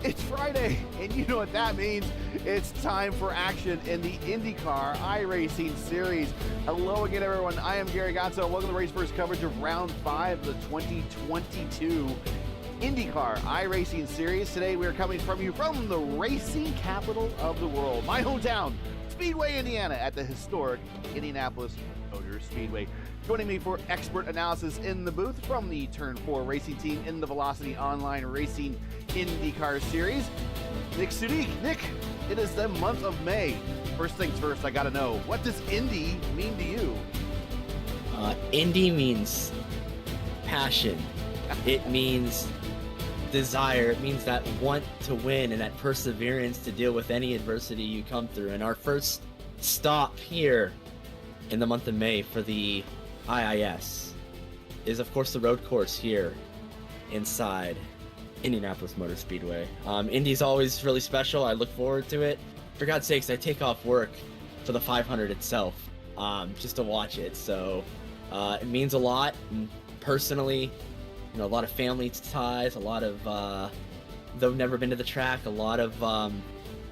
It's Friday, and you know what that means. It's time for action in the IndyCar iRacing Series. Hello again, everyone. I am Gary Gatso. Welcome to Race First coverage of Round 5 of the 2022 IndyCar iRacing Series. Today, we are coming from you from the racing capital of the world, my hometown, Speedway, Indiana, at the historic Indianapolis Road Speedway. Joining me for expert analysis in the booth from the Turn 4 racing team in the Velocity Online Racing IndyCar Series, Nick Sudik. Nick, it is the month of May. First things first, I gotta know, what does Indy mean to you? Indy means passion. It means desire. It means that want to win and that perseverance to deal with any adversity you come through. And our first stop here in the month of May for the IIS is, of course, the road course here inside Indianapolis Motor Speedway. Indy's always really special. I look forward to it. For God's sakes, I take off work for the 500 itself, just to watch it. So it means a lot. And personally, you know, a lot of family ties, a lot of though I've never been to the track, a lot of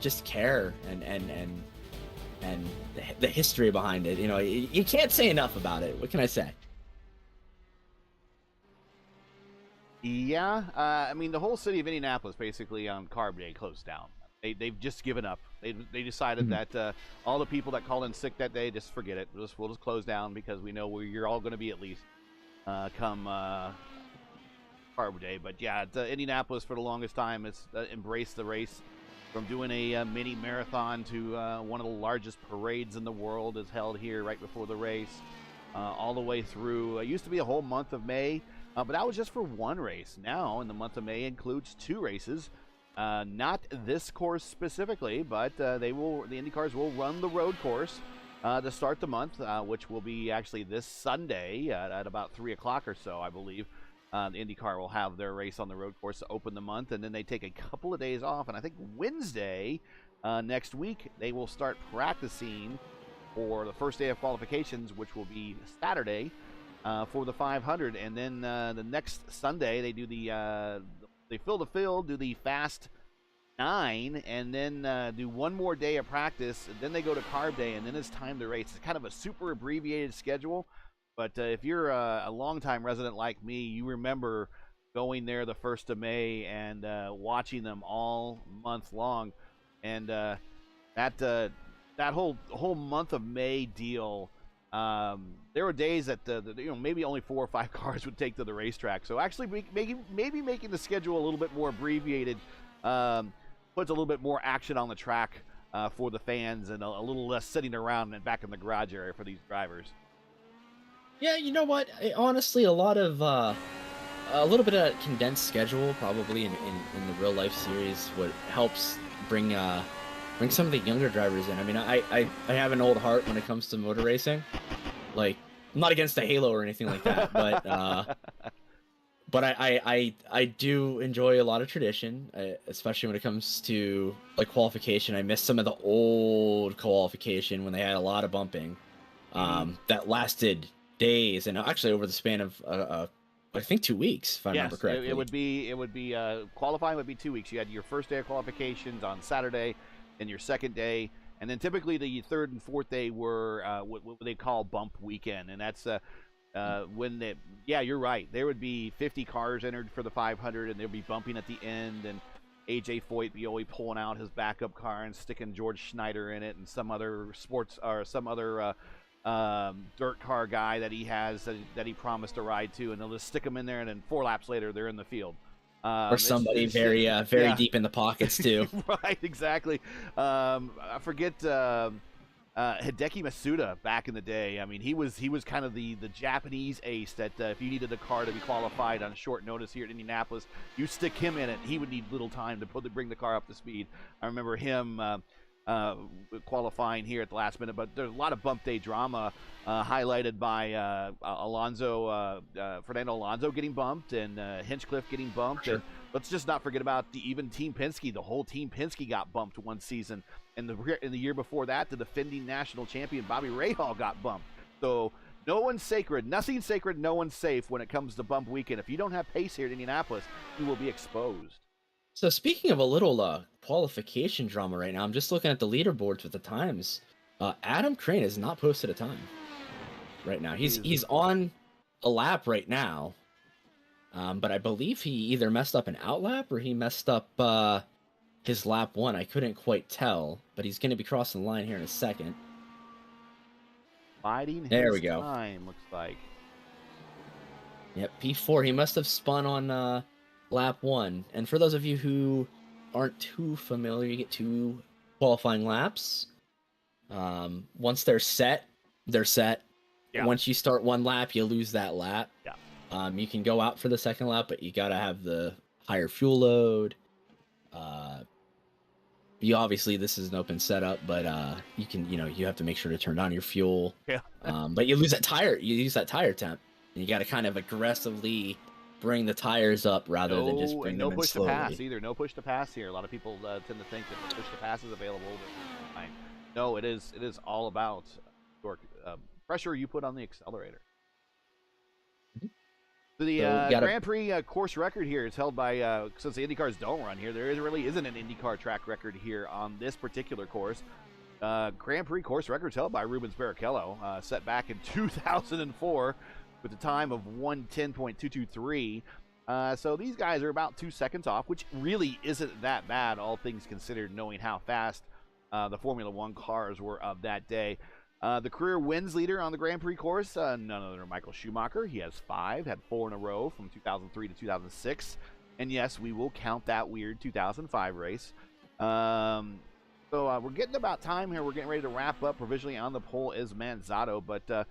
just care and the history behind it. You know, you can't say enough about it. What can I say? Yeah, I mean, the whole city of Indianapolis basically on Carb Day closed down. They've just given up. They decided that all the people that called in sick that day, just forget it. We'll just close down because we know where you're all going to be at least come Carb Day. But yeah, Indianapolis for the longest time has embraced the race. From doing a mini marathon to one of the largest parades in the world is held here right before the race, all the way through. It used to be a whole month of May, but that was just for one race. Now, in the month of May, includes two races. Not this course specifically, but the IndyCars will run the road course to start the month, which will be actually this Sunday at about 3 o'clock or so, I believe. The IndyCar will have their race on the road course to open the month, and then they take a couple of days off. And I think Wednesday next week, they will start practicing for the first day of qualifications, which will be Saturday for the 500. And then the next Sunday, they do they fill the field, do the Fast 9, and then do one more day of practice. And then they go to Carb Day, and then it's time to race. It's kind of a super abbreviated schedule. But if you're a longtime resident like me, you remember going there the 1st of May and watching them all month long. And that whole month of May deal, there were days that maybe only 4 or 5 cars would take to the racetrack. So actually maybe making the schedule a little bit more abbreviated puts a little bit more action on the track for the fans and a little less sitting around and back in the garage area for these drivers. Yeah, you know what? Honestly, a little bit of condensed schedule probably in the real life series what helps bring some of the younger drivers in. I mean, I have an old heart when it comes to motor racing. Like, I'm not against the Halo or anything like that, but I do enjoy a lot of tradition, especially when it comes to like qualification. I miss some of the old qualification when they had a lot of bumping that lasted days, and actually over the span of I think 2 weeks, if I remember correctly. It would be qualifying would be 2 weeks. You had your first day of qualifications on Saturday, and your second day, and then typically the third and fourth day were what they call bump weekend, and that's when you're right. There would be 50 cars entered for the 500, and they'll be bumping at the end, and AJ Foyt be always pulling out his backup car and sticking George Schneider in it, and some other dirt car guy that he has that he promised to ride to, and they'll just stick them in there, and then 4 laps later they're in the field. Or somebody very deep in the pockets too. Right, exactly. I forget Hideki Masuda back in the day. I mean, he was kind of the Japanese ace that if you needed a car to be qualified on short notice here at Indianapolis, you stick him in it. He would need little time to bring the car up to speed. I remember him qualifying here at the last minute, but there's a lot of bump day drama highlighted by Fernando Alonso getting bumped and Hinchcliffe getting bumped. Sure. And let's just not forget about even Team Penske. The whole Team Penske got bumped one season, and in the year before that, the defending national champion Bobby Rahal got bumped. So no one's sacred, nothing's sacred, no one's safe when it comes to bump weekend. If you don't have pace here at Indianapolis, you will be exposed. So speaking of a little qualification drama right now, I'm just looking at the leaderboards with the times. Adam Crane has not posted a time right now. He's on a lap right now, but I believe he either messed up an outlap or he messed up his lap 1. I couldn't quite tell, but he's going to be crossing the line here in a second. There we go. Time looks like. Yep, P4. He must have spun on lap 1. And for those of you who aren't too familiar, you get 2 qualifying laps. Once they're set, they're set. Yeah. Once you start 1 lap, you lose that lap. Yeah. You can go out for the second lap, but you gotta have the higher fuel load. You obviously, this is an open setup, but you can, you have to make sure to turn on your fuel. Yeah. But you lose that tire temp, and you got to kind of aggressively bring the tires up rather than just bring them in slowly. No push to pass either. No push to pass here. A lot of people tend to think that push to pass is available. But no, it is all about pressure you put on the accelerator. The Grand Prix course record here is held by, since the IndyCars don't run here, there really isn't an IndyCar track record here on this particular course. Grand Prix course record is held by Rubens Barrichello, set back in 2004 with a time of 1:10.223. So these guys are about 2 seconds off, which really isn't that bad, all things considered, knowing how fast the Formula One cars were of that day. The career wins leader on the Grand Prix course, none other than Michael Schumacher. He has 5, had 4 in a row from 2003 to 2006. And yes, we will count that weird 2005 race. So we're getting about time here. We're getting ready to wrap up. Provisionally on the pole is Manzato, but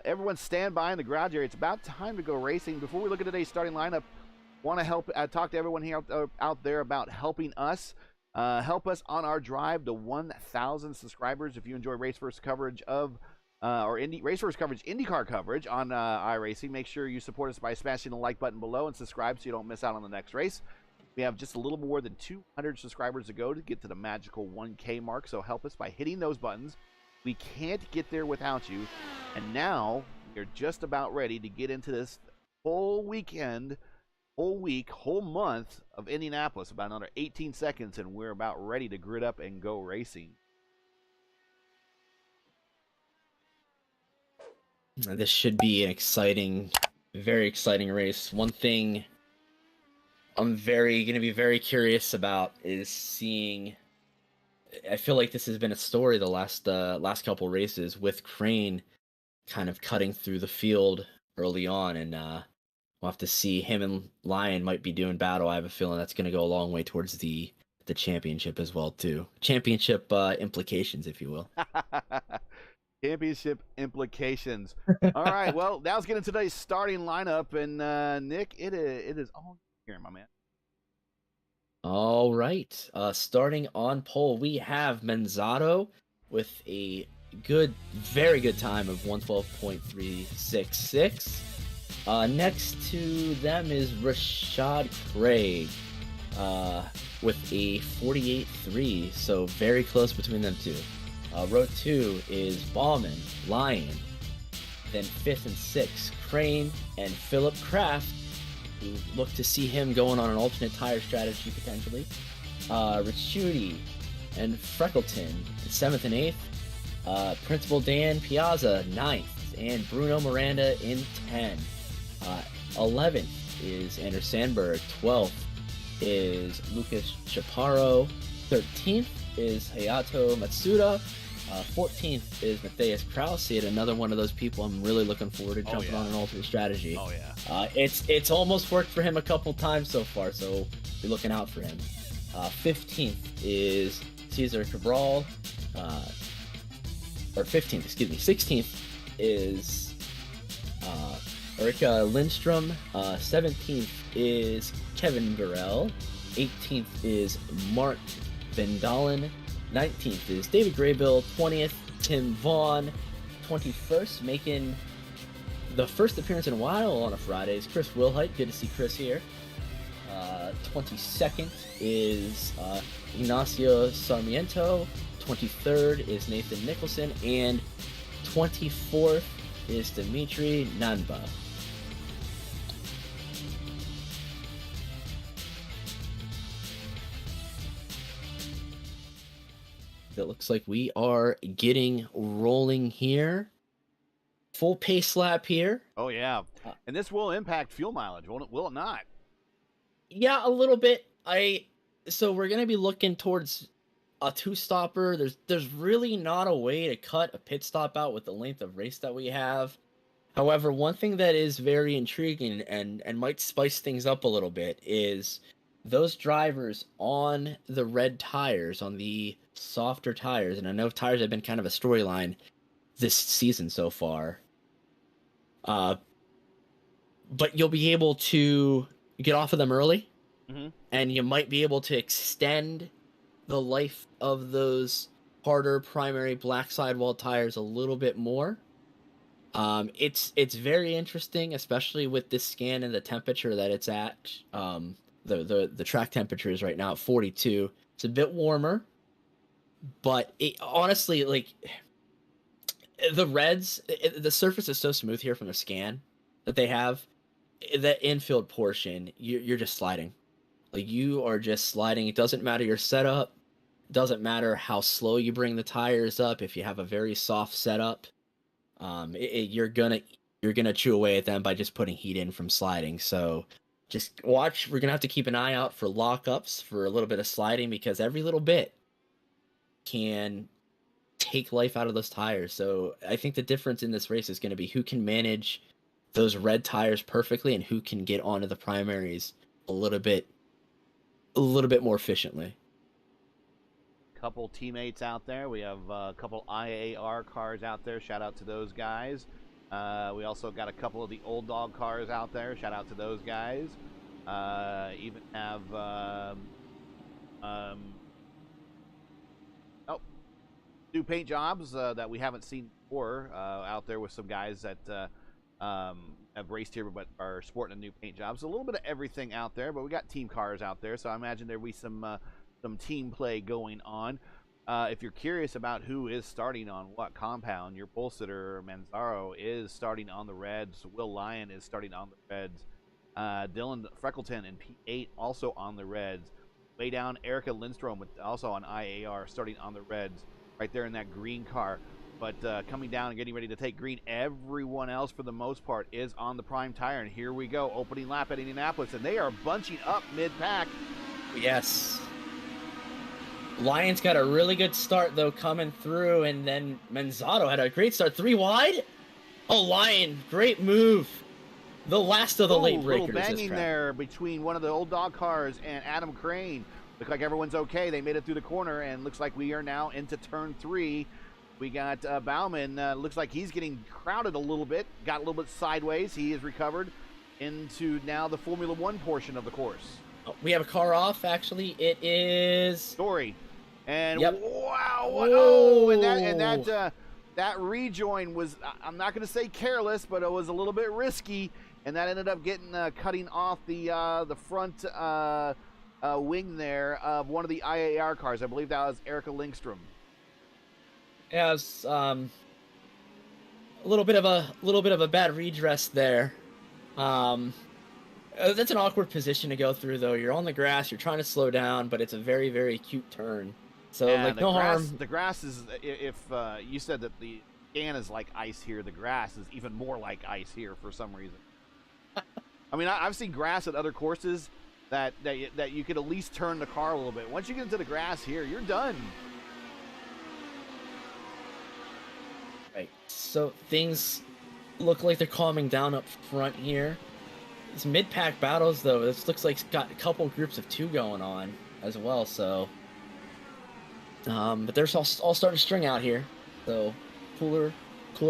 everyone stand by in the garage area. It's about time to go racing. Before we look at today's starting lineup, want to help talk to everyone here out there about helping us. Help us on our drive to 1,000 subscribers. If you enjoy race first coverage of race first coverage, IndyCar coverage on iRacing, make sure you support us by smashing the like button below and subscribe so you don't miss out on the next race. We have just a little more than 200 subscribers to go to get to the magical 1K mark, so help us by hitting those buttons. We can't get there without you. And now we're just about ready to get into this whole weekend, whole week, whole month of Indianapolis. About another 18 seconds, and we're about ready to grid up and go racing. This should be an exciting, very exciting race. One thing I'm going to be very curious about is seeing. I feel like this has been a story the last couple races with Crane kind of cutting through the field early on, and we'll have to see. Him and Lyon might be doing battle. I have a feeling that's going to go a long way towards the championship as well too. Championship implications, if you will. Championship implications. All right. Well, now let's get into today's starting lineup, and Nick, it is all here, my man. All right. Starting on pole, we have Manzato with a very good time of 1:12.366. Next to them is Rashad Craig with a 48.3, so very close between them two. Row 2 is Bauman, Lyon, then 5th and 6th, Crane and Philip Kraft, who look to see him going on an alternate tire strategy potentially. Ricciuti and Freckleton, 7th and 8th. Principal Dan Piazza, 9th, and Bruno Miranda in 10. 11th is Anders Sandberg, 12th is Lucas Chaparro, 13th is Hayato Matsuda, 14th is Matthias Krause, and another one of those people I'm really looking forward to jumping on an alternate strategy. Oh yeah. It's almost worked for him a couple times so far, so be looking out for him. 15th is Cesar Cabral, or 15th, excuse me. 16th is Erika Lindstrom. 17th is Kevin Burrell. 18th is Mark Van Dalen. 19th is David Graybill. 20th, Tim Vaughn. 21st, making the first appearance in a while on a Friday, is Chris Wilhite. Good to see Chris here. 22nd is Ignacio Sarmiento. 23rd is Nathan Nicholson. And 24th is Dimitri Nanba. it looks like we are getting rolling here. Full pace lap here. Oh, yeah. And this will impact fuel mileage, will it not? Yeah, a little bit. So we're going to be looking towards a two-stopper. There's really not a way to cut a pit stop out with the length of race that we have. However, one thing that is very intriguing and might spice things up a little bit is those drivers on the red tires, on the softer tires, and I know tires have been kind of a storyline this season so far. But you'll be able to get off of them early, and you might be able to extend the life of those harder primary black sidewall tires a little bit more. It's very interesting, especially with this scan and the temperature that it's at. The track temperature is right now at 42. It's a bit warmer, but honestly, like the reds, the surface is so smooth here from the scan that they have. That infield portion, you're just sliding. Like you are just sliding. It doesn't matter your setup. It doesn't matter how slow you bring the tires up. If you have a very soft setup, you're gonna chew away at them by just putting heat in from sliding. So just watch. We're gonna have to keep an eye out for lockups, for a little bit of sliding, because every little bit can take life out of those tires. So I think the difference in this race is going to be who can manage those red tires perfectly and who can get onto the primaries a little bit more efficiently. Couple teammates out there. We have a couple IAR cars out there. Shout out to those guys. We also got a couple of the old dog cars out there. Shout out to those guys. Even have new paint jobs that we haven't seen before out there with some guys that have raced here but are sporting a new paint job. So a little bit of everything out there, but we got team cars out there, so I imagine there'll be some team play going on. If you're curious about who is starting on what compound, your pole sitter Manzaro is starting on the reds. Will Lyon is starting on the reds. Dylan Freckleton in P8 also on the reds. Way down, Erica Lindstrom with also on IAR starting on the reds, right there in that green car. But coming down and getting ready to take green, everyone else for the most part is on the prime tire. And here we go, opening lap at Indianapolis, and they are bunching up mid-pack. Yes. Lyons got a really good start, though, coming through, and then Manzano had a great start. 3 wide. Oh, Lyon, great move. The last of the late breakers. Little banging there between one of the old dog cars and Adam Crane. Looks like everyone's okay. They made it through the corner, and looks like we are now into turn 3. We got Bauman. Looks like he's getting crowded a little bit. Got a little bit sideways. He is recovered into now the Formula One portion of the course. Oh, we have a car off, actually. It is Story. And yep. Wow. Oh, and that rejoin was, I'm not going to say careless, but it was a little bit risky. And that ended up getting cutting off the front wing there of one of the IAR cars. I believe that was Erica Lindstrom. Yeah, it was a little bit of a bad redress there. That's an awkward position to go through, though. You're on the grass, you're trying to slow down, but it's a very, very cute turn. So yeah, like no harm. The grass is, if you said that the scan is like ice here, the grass is even more like ice here for some reason. I mean, I've seen grass at other courses that you could at least turn the car a little bit. Once you get into the grass here, you're done. Right, so things look like they're calming down up front here. These mid-pack battles, though, this looks like it's got a couple groups of 2 going on as well, so... but they're all starting to string out here, so cooler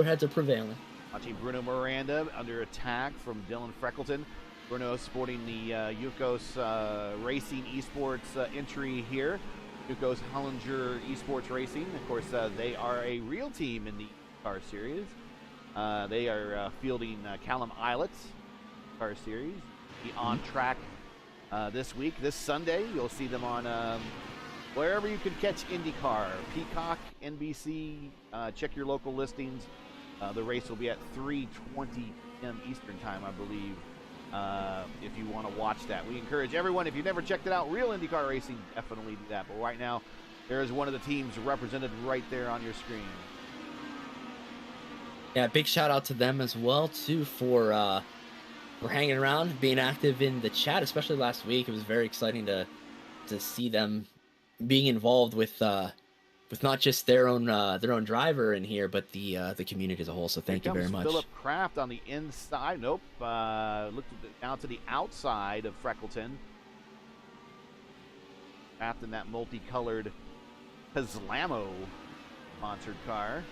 heads are prevailing. Watching Bruno Miranda under attack from Dylan Freckleton. Bruno sporting the Yukos Racing eSports entry here. Yukos Hollinger eSports Racing. Of course, they are a real team in the IndyCar Series. They are fielding Callum Islet's car series. Be on track this week. This Sunday, you'll see them on wherever you can catch IndyCar. Peacock, NBC. Check your local listings. The race will be at 3:20 p.m. Eastern Time, I believe, if you want to watch that. We encourage everyone, if you've never checked it out, Real IndyCar Racing, definitely do that. But right now, There's one of the teams represented right there on your screen. Yeah, big shout out to them as well too for hanging around, being active in the chat, especially last week. It was very exciting to see them being involved with not just their own driver in here, but the community as a whole. So thank you very much. Philip Kraft on the inside. Nope. Looked down to the outside of Freckleton. Kraft in that multicolored Pizlamo sponsored car.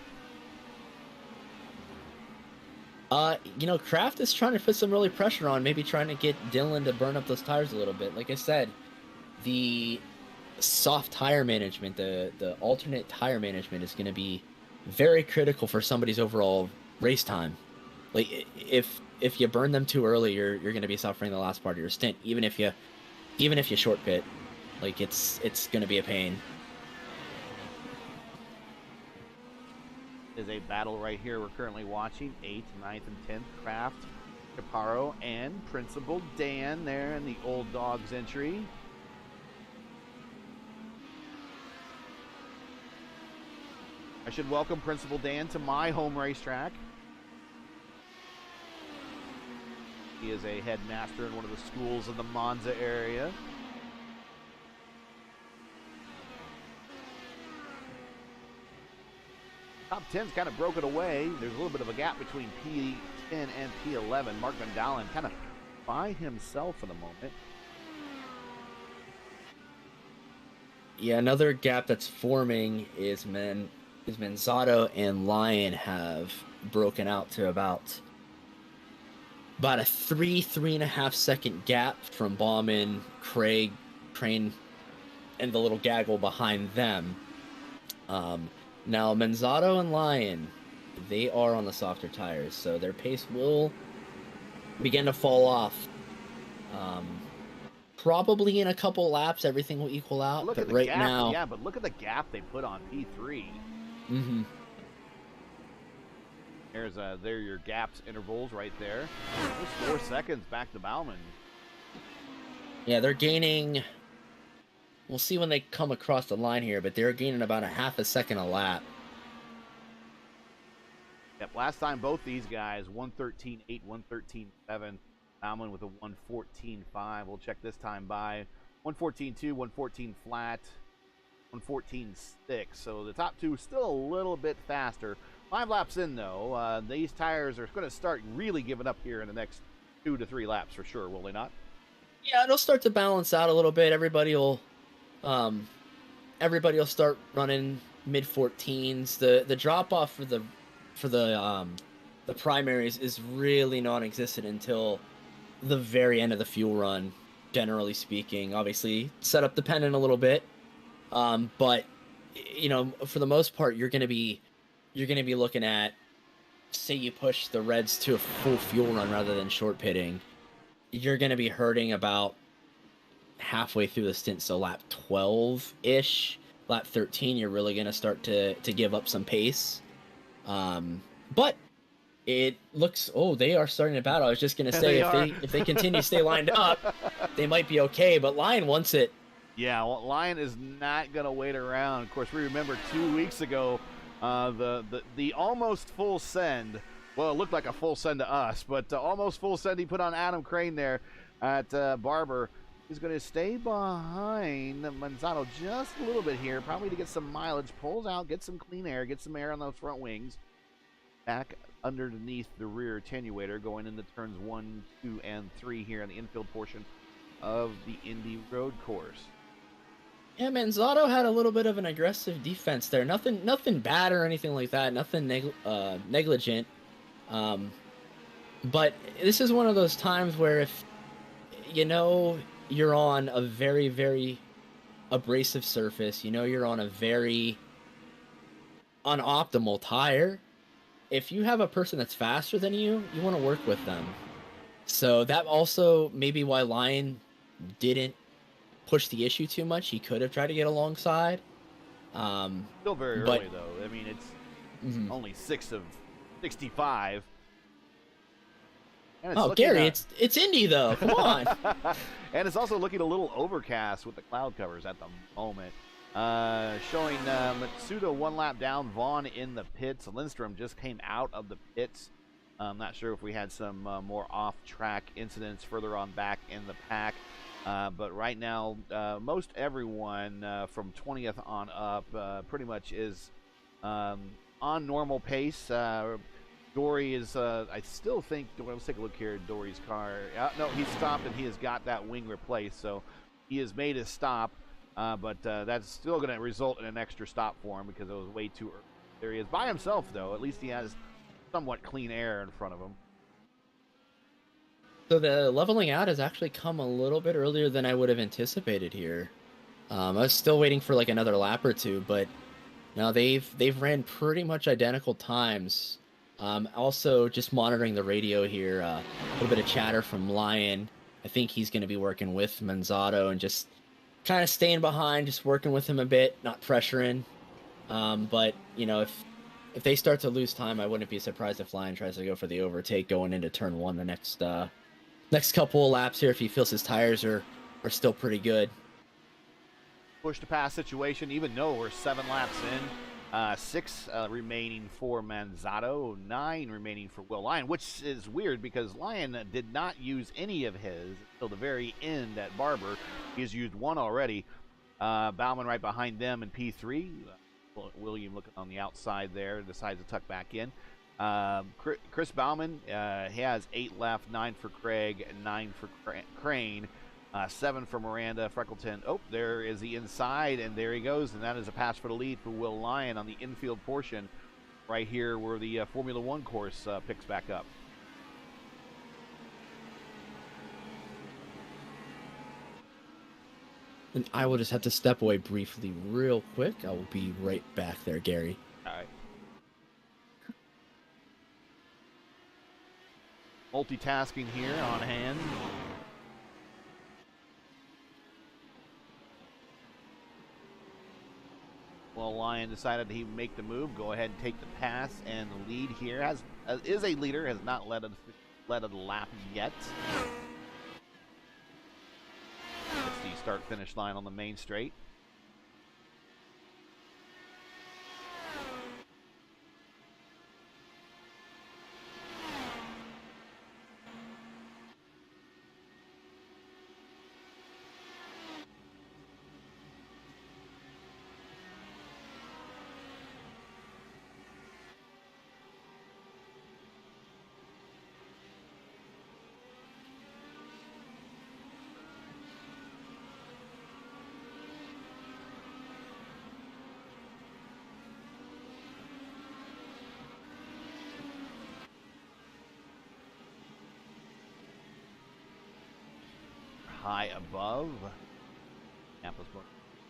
Kraft is trying to put some really pressure on, maybe trying to get Dylan to burn up those tires a little bit. Like I said, the soft tire management, the alternate tire management is going to be very critical for somebody's overall race time. Like if you burn them too early, you're going to be suffering the last part of your stint, even if you short pit. Like it's going to be a pain. Is a battle right here we're currently watching. 8th, 9th, and 10th. Kraft, Caparo, and Principal Dan there in the Old Dogs entry. I should welcome Principal Dan to my home racetrack. He is a headmaster in one of the schools in the Monza area. Top 10's kind of broken away. There's a little bit of a gap between P10 and P11. Mark Van Dalen kind of by himself for the moment. Yeah, another gap that's forming is Manzato and Lion have broken out to about a 3.5 second gap from Bauman, Craig, Crane, and the little gaggle behind them. Now, Manzato and Lion, they are on the softer tires, so their pace will begin to fall off. Probably in a couple laps, everything will equal out. Look but at the right gap. now, Yeah, but look at the gap they put on P3. Mm-hmm. There are your gaps intervals right there. Just 4 seconds back to Bauman. Yeah, they're gaining. We'll see when they come across the line here, but they're gaining about a half a second a lap. Yep, last time both these guys, 1:13.8, 1:13.7. Bauman with a 1:14.5. We'll check this time by 1:14.2, 1:14 flat, 1:14.6. So the top two still a little bit faster. 5 laps in, though. These tires are going to start really giving up here in the next 2 to 3 laps for sure, will they not? Yeah, it'll start to balance out a little bit. Everybody will start running mid 14s. The drop off for the primaries is really non-existent until the very end of the fuel run, generally speaking. Obviously, setup dependent a little bit, but for the most part, you're gonna be looking at, say you push the Reds to a full fuel run rather than short pitting, you're gonna be hurting about halfway through the stint. So lap 12-ish, lap 13, you're really gonna start to give up some pace. But it looks, they are starting to battle. I was just gonna say if they continue to stay lined up, they might be okay. But Lion wants it. Yeah, well, Lion is not gonna wait around. Of course, we remember 2 weeks ago, the almost full send. Well, it looked like a full send to us, but almost full send he put on Adam Crane there at Barber. He's going to stay behind Manzato just a little bit here, probably to get some mileage. Pulls out, get some clean air, get some air on those front wings. Back underneath the rear attenuator, going into turns 1, 2, and 3 here in the infield portion of the Indy road course. Yeah, Manzato had a little bit of an aggressive defense there. Nothing bad or anything like that. Nothing negligent. But this is one of those times where if you're on a very, very abrasive surface, you're on a very unoptimal tire, if you have a person that's faster than you want to work with them. So that also may be why Lion didn't push the issue too much. He could have tried to get alongside. Still very early, though. I mean, it's only 6 of 65. Gary, it's Indy, though. Come on. And it's also looking a little overcast with the cloud covers at the moment. Showing Matsuda 1 lap down, Vaughn in the pits. Lindstrom just came out of the pits. I'm not sure if we had some more off-track incidents further on back in the pack. But right now, most everyone from 20th on up pretty much is on normal pace. Dory is, I still think, let's take a look here at Dory's car. No, he stopped and he has got that wing replaced. So he has made his stop. But that's still going to result in an extra stop for him because it was way too early. There he is by himself, though. At least he has somewhat clean air in front of him. So the leveling out has actually come a little bit earlier than I would have anticipated here. I was still waiting for like another lap or two, but now they've ran pretty much identical times. Also, just monitoring the radio here, a little bit of chatter from Lion. I think he's going to be working with Manzato and just kind of staying behind, just working with him a bit, not pressuring. But you know, if they start to lose time, I wouldn't be surprised if Lion tries to go for the overtake going into turn 1 the next couple of laps here if he feels his tires are still pretty good. Push to pass situation, even though we're 7 laps in. 6 remaining for Manzato, 9 remaining for Will Lion, which is weird because Lion did not use any of his until the very end at Barber. He has used 1 already. Bauman right behind them in P3. William looking on the outside there, decides to tuck back in. Chris Bauman, he has 8 left, 9 for Craig, 9 for Crane, 7 for Miranda. Freckleton, oh, there is the inside, and there he goes, and that is a pass for the lead for Will Lion on the infield portion right here where the Formula One course picks back up. And I will just have to step away briefly real quick. I will be right back there, Gary. All right. Multitasking here on hand. Well, Lion decided he'd make the move, go ahead and take the pass, and the lead here is a leader, has not led a lap yet. It's the start-finish line on the main straight. High above Indianapolis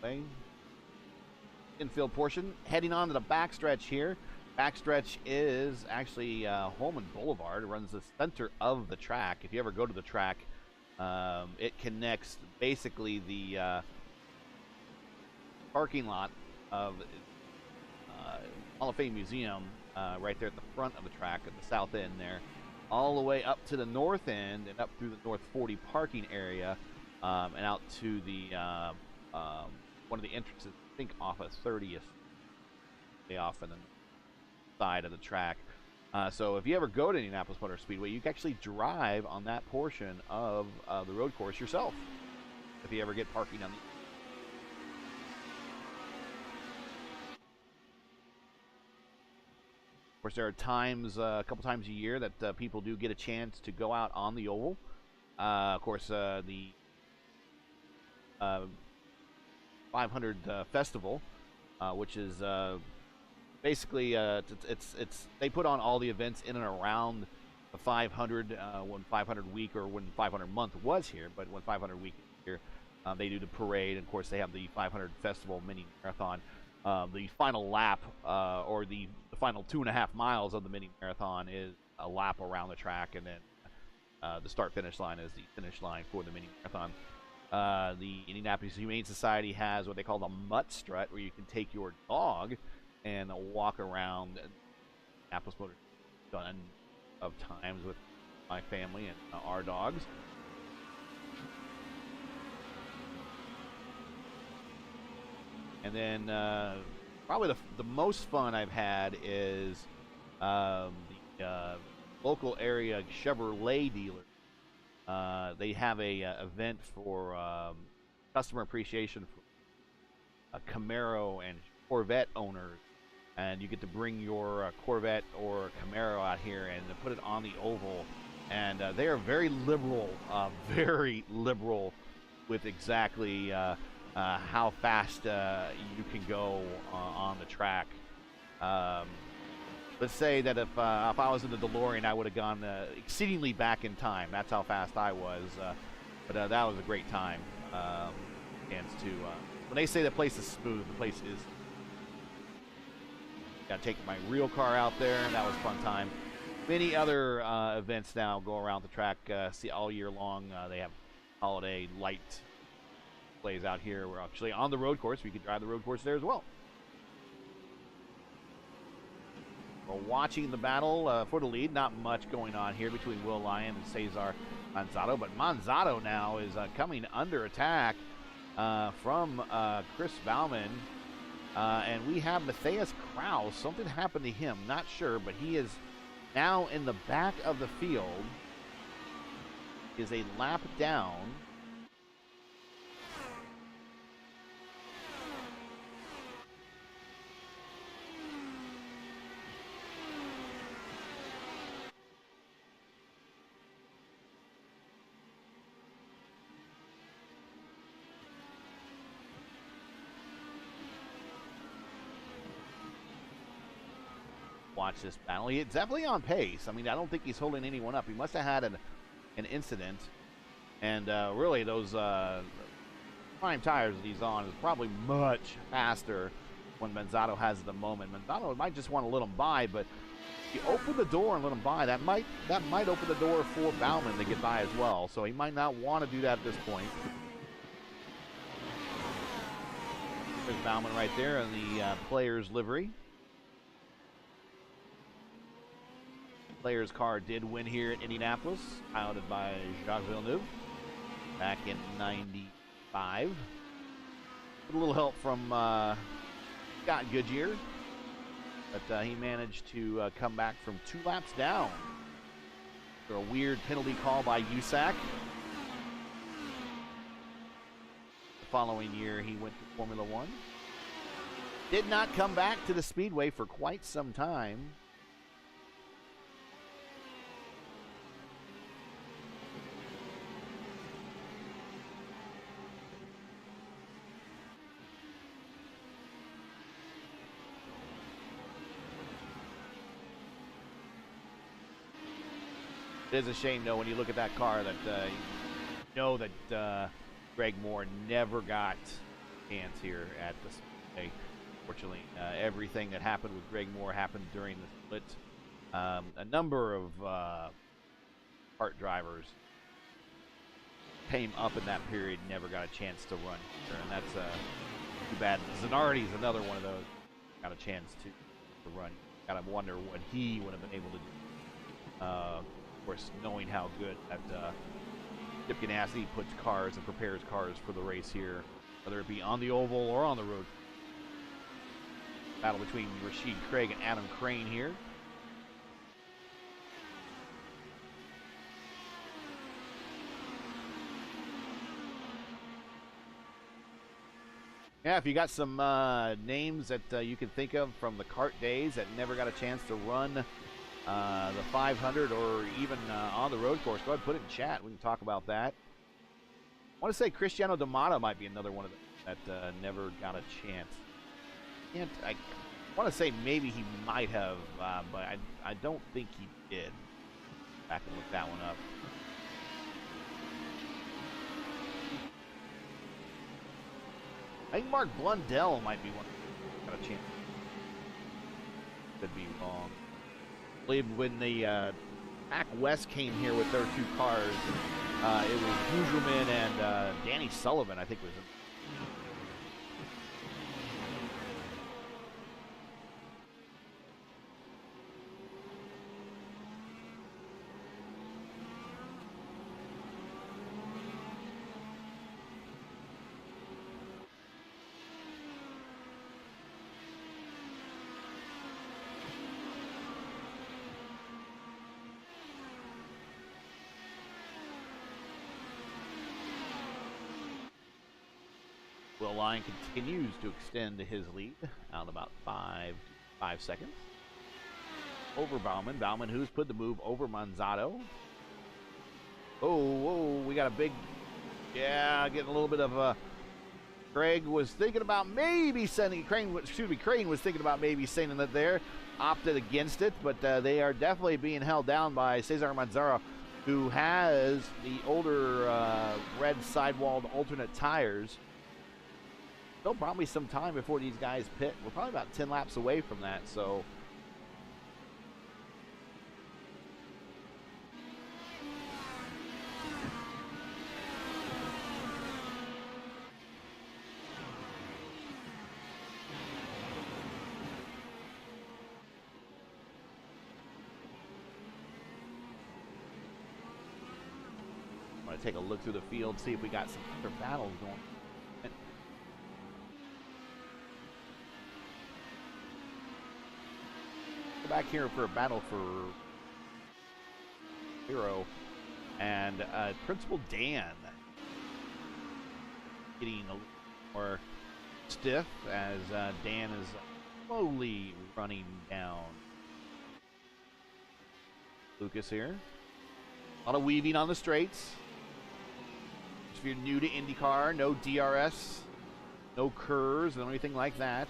Road. Infield portion. Heading on to the backstretch here. Backstretch is actually Holman Boulevard. It runs the center of the track. If you ever go to the track, it connects basically the parking lot of Hall of Fame Museum right there at the front of the track at the south end there, all the way up to the north end and up through the North 40 parking area and out to the one of the entrances, I think off of 30th, off on the side of the track. So if you ever go to Indianapolis Motor Speedway, you can actually drive on that portion of the road course yourself if you ever get parking on the. Of course, there are times, a couple times a year, that people do get a chance to go out on the oval. Of course, the 500 festival, which is basically it's they put on all the events in and around the 500 when 500 week or when 500 month was here, but when 500 week is here, they do the parade. And of course, they have the 500 festival mini marathon. The final lap or the final 2.5 miles of the mini marathon is a lap around the track, and then the start-finish line is the finish line for the mini marathon. The Indianapolis Humane Society has what they call the mutt strut, where you can take your dog and walk around Indianapolis Motor done of times with my family and our dogs. And then probably the most fun I've had is the local area Chevrolet dealer. They have a event for customer appreciation for Camaro and Corvette owners, and you get to bring your Corvette or Camaro out here and put it on the oval. And they are very liberal with exactly how fast you can go on the track. Let's say that if I was in the DeLorean, I would have gone exceedingly back in time. That's how fast I was. But that was a great time. Chance to when they say the place is smooth, the place is. Got to take my real car out there, and that was a fun time. Many other events now go around the track, see all year long. They have holiday light plays out here. We're actually on the road course. We can drive the road course there as well. We're watching the battle for the lead. Not much going on here between Will Lyon and Cesar Manzato, but Manzato now is coming under attack from Chris Bauman. And we have Matthias Kraus. Something happened to him. Not sure, but he is now in the back of the field. Is a lap down. Watch this battle. He's definitely on pace. I mean, I don't think he's holding anyone up. He must have had an incident. And really, those prime tires that he's on is probably much faster when Manzato has the moment. Manzato might just want to let him by, but if you open the door and let him by, that might open the door for Bauman to get by as well. So he might not want to do that at this point. There's Bauman right there in the player's livery. Player's car did win here at Indianapolis, piloted by Gilles-Villeneuve back in '95. With a little help from Scott Goodyear, but he managed to come back from 2 laps down for a weird penalty call by USAC. The following year, he went to Formula One. Did not come back to the Speedway for quite some time. It is a shame, though, when you look at that car that you know that Greg Moore never got a chance here at the Speedway. Fortunately, everything that happened with Greg Moore happened during the split. A number of kart drivers came up in that period, never got a chance to run here, and that's too bad. Zanardi's another one of those got a chance to run. Gotta wonder what he would have been able to do. Of course, knowing how good that Chip Ganassi puts cars and prepares cars for the race here, whether it be on the oval or on the road. Battle between Rashid Craig and Adam Crane here. Yeah, if you got some names that you can think of from the kart days that never got a chance to run the 500 or even on the road course, go ahead and put it in chat. We can talk about that. I want to say Cristiano D'Amato might be another one of them that never got a chance. I want to say maybe he might have, but I don't think he did. Back and look that one up. I think Mark Blundell might be one that got a chance. Could be wrong. I believe when the Pac West came here with their 2 cars, it was Hugerman and Danny Sullivan, I think was in. Will Lyon continues to extend his lead out about 5 seconds. Over Bauman. Bauman, who's put the move over Manzato. Oh, whoa, we got a big, yeah, getting a little bit of Craig was thinking about maybe sending, Crane was thinking about maybe sending that there. Opted against it, but they are definitely being held down by Cesar Manzaro, who has the older red sidewalled alternate tires. Still probably some time before these guys pit. We're probably about 10 laps away from that, so. I'm going to take a look through the field, see if we got some other battles going. Back here for a battle for Hero and Principal Dan getting a little more stiff as Dan is slowly running down Lucas here. A lot of weaving on the straights. If you're new to IndyCar, no DRS, no curves, and anything like that.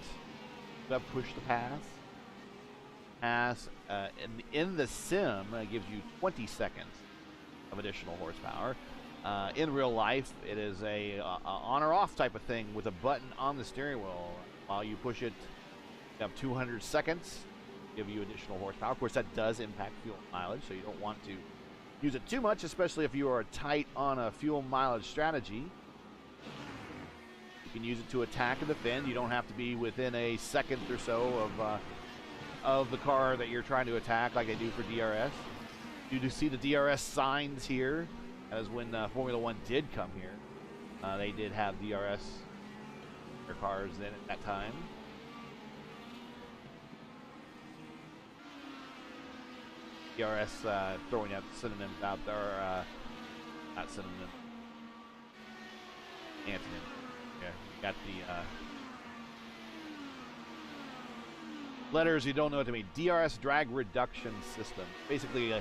You have push to pass. In the sim gives you 20 seconds of additional horsepower. In real life, it is a on or off type of thing with a button on the steering wheel. While you push it, you have 200 seconds, give you additional horsepower. Of course, that does impact fuel mileage, so you don't want to use it too much, especially if you are tight on a fuel mileage strategy. You can use it to attack and defend. You don't have to be within a second or so of the car that you're trying to attack like they do for DRS. You do see the DRS signs here, as when Formula One did come here. They did have DRS their cars then at that time. DRS throwing out synonyms out there, not synonyms, antonyms. Yeah, you got the letters you don't know what to mean. DRS drag reduction system. Basically,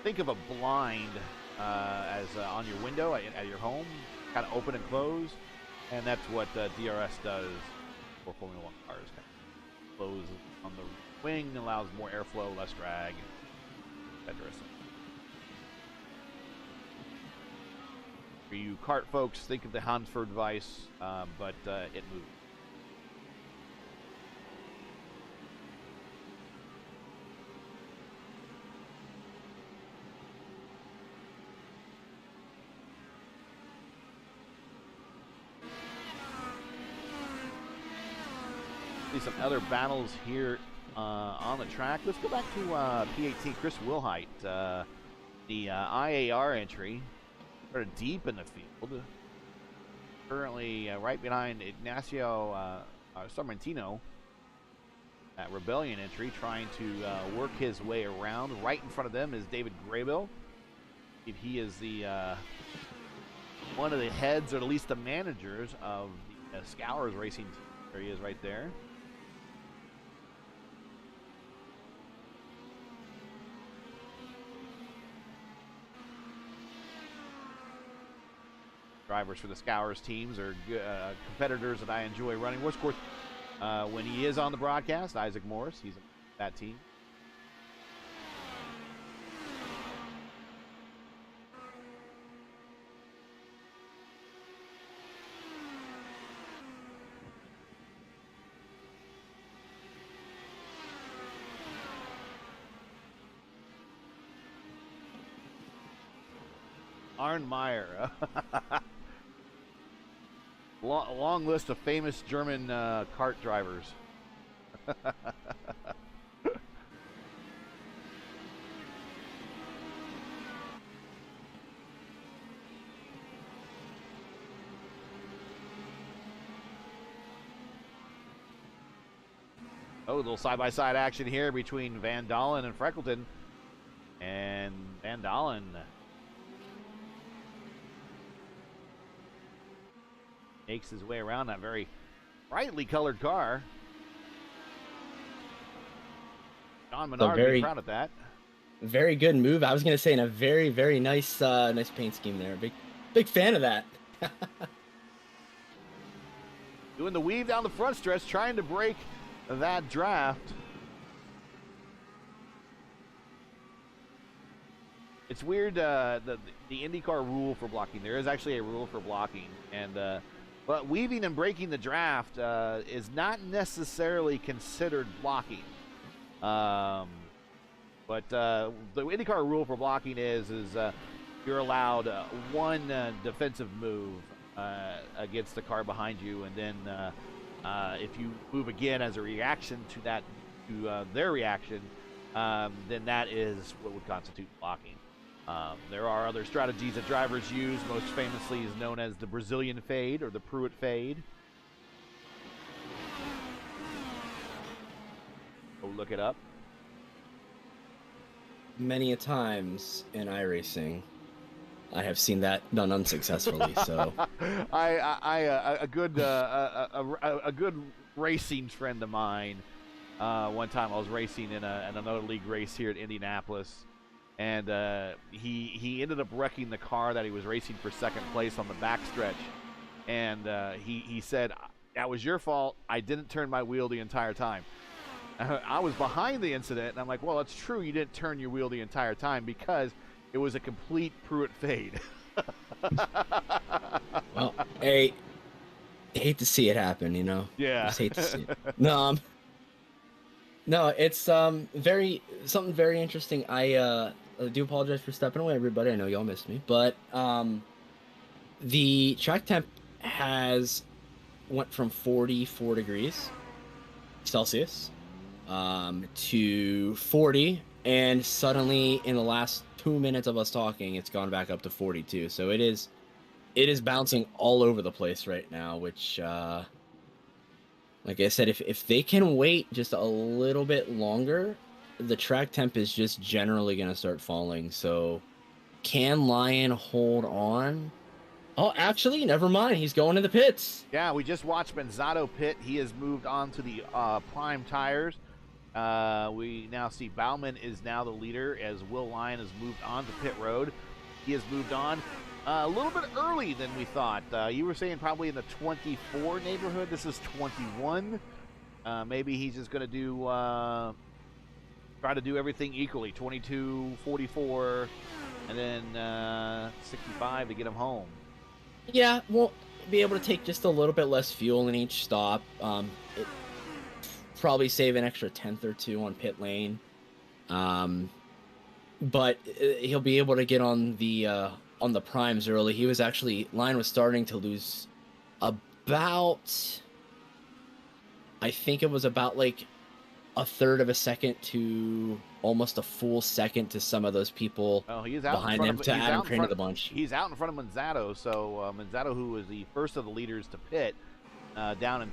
think of a blind as on your window at your home, kind of open and close, and that's what DRS does for Formula One cars. Kind of close on the wing, allows more airflow, less drag, etc. For you kart folks, think of the Hansford device, but it moves. Some other battles here on the track. Let's go back to P18 Chris Wilhite, the IAR entry, sort of deep in the field. Currently right behind Ignacio Sarmentino, that Rebellion entry, trying to work his way around. Right in front of them is David Graybill. He is the one of the heads, or at least the managers of the Scours Racing team. There he is right there. Drivers for the Scours teams are competitors that I enjoy running. Of course, when he is on the broadcast, Isaac Morris, he's that team. Arne Meyer. Long list of famous German kart drivers. Oh, a little side-by-side action here between Van Dalen and Freckleton. And Van Dalen makes his way around that very brightly colored car. John Menard would be proud of that. Very good move. I was going to say, in a very, very nice nice paint scheme there. Big fan of that. Doing the weave down the front stretch, trying to break that draft. It's weird, the IndyCar rule for blocking. There is actually a rule for blocking, and but weaving and breaking the draft is not necessarily considered blocking. But the IndyCar rule for blocking is you're allowed one defensive move against the car behind you, and then if you move again as a reaction to that, to their reaction, then that is what would constitute blocking. There are other strategies that drivers use. Most famously is known as the Brazilian fade or the Pruitt fade. Go look it up. Many a times in iRacing, I have seen that done unsuccessfully. So, a good racing friend of mine. One time I was racing in another league race here at Indianapolis, and he ended up wrecking the car that he was racing for second place on the backstretch, and he said, "That was your fault. I didn't turn my wheel the entire time." I was behind the incident, and I'm like, well, it's true you didn't turn your wheel the entire time because it was a complete Pruitt fade. Well, I hate to see it happen, you know? Yeah. Just hate to see it. No, it's something very interesting. I do apologize for stepping away, everybody. I know y'all missed me, but the track temp went from 44 degrees Celsius to 40, and suddenly in the last 2 minutes of us talking, it's gone back up to 42. So it is bouncing all over the place right now, which like I said, if they can wait just a little bit longer, the track temp is just generally going to start falling. So can Lion hold on? Oh, actually, never mind. He's going to the pits. Yeah, we just watched Benzato pit. He has moved on to the prime tires. We now see Bauman is now the leader as Will Lyon has moved on to pit road. He has moved on a little bit early than we thought. You were saying probably in the 24 neighborhood. This is 21. Maybe he's just going to do try to do everything equally. 22, 44, and then 65 to get him home. Yeah, we'll be able to take just a little bit less fuel in each stop. Probably save an extra 10th or 2 on pit lane. But he'll be able to get on the primes early. Line was starting to lose about, I think it was about like a third of a second to almost a full second to some of those people behind him to Adam Crane of the bunch. He's out in front of Manzato, so Manzato, who was the first of the leaders to pit, down in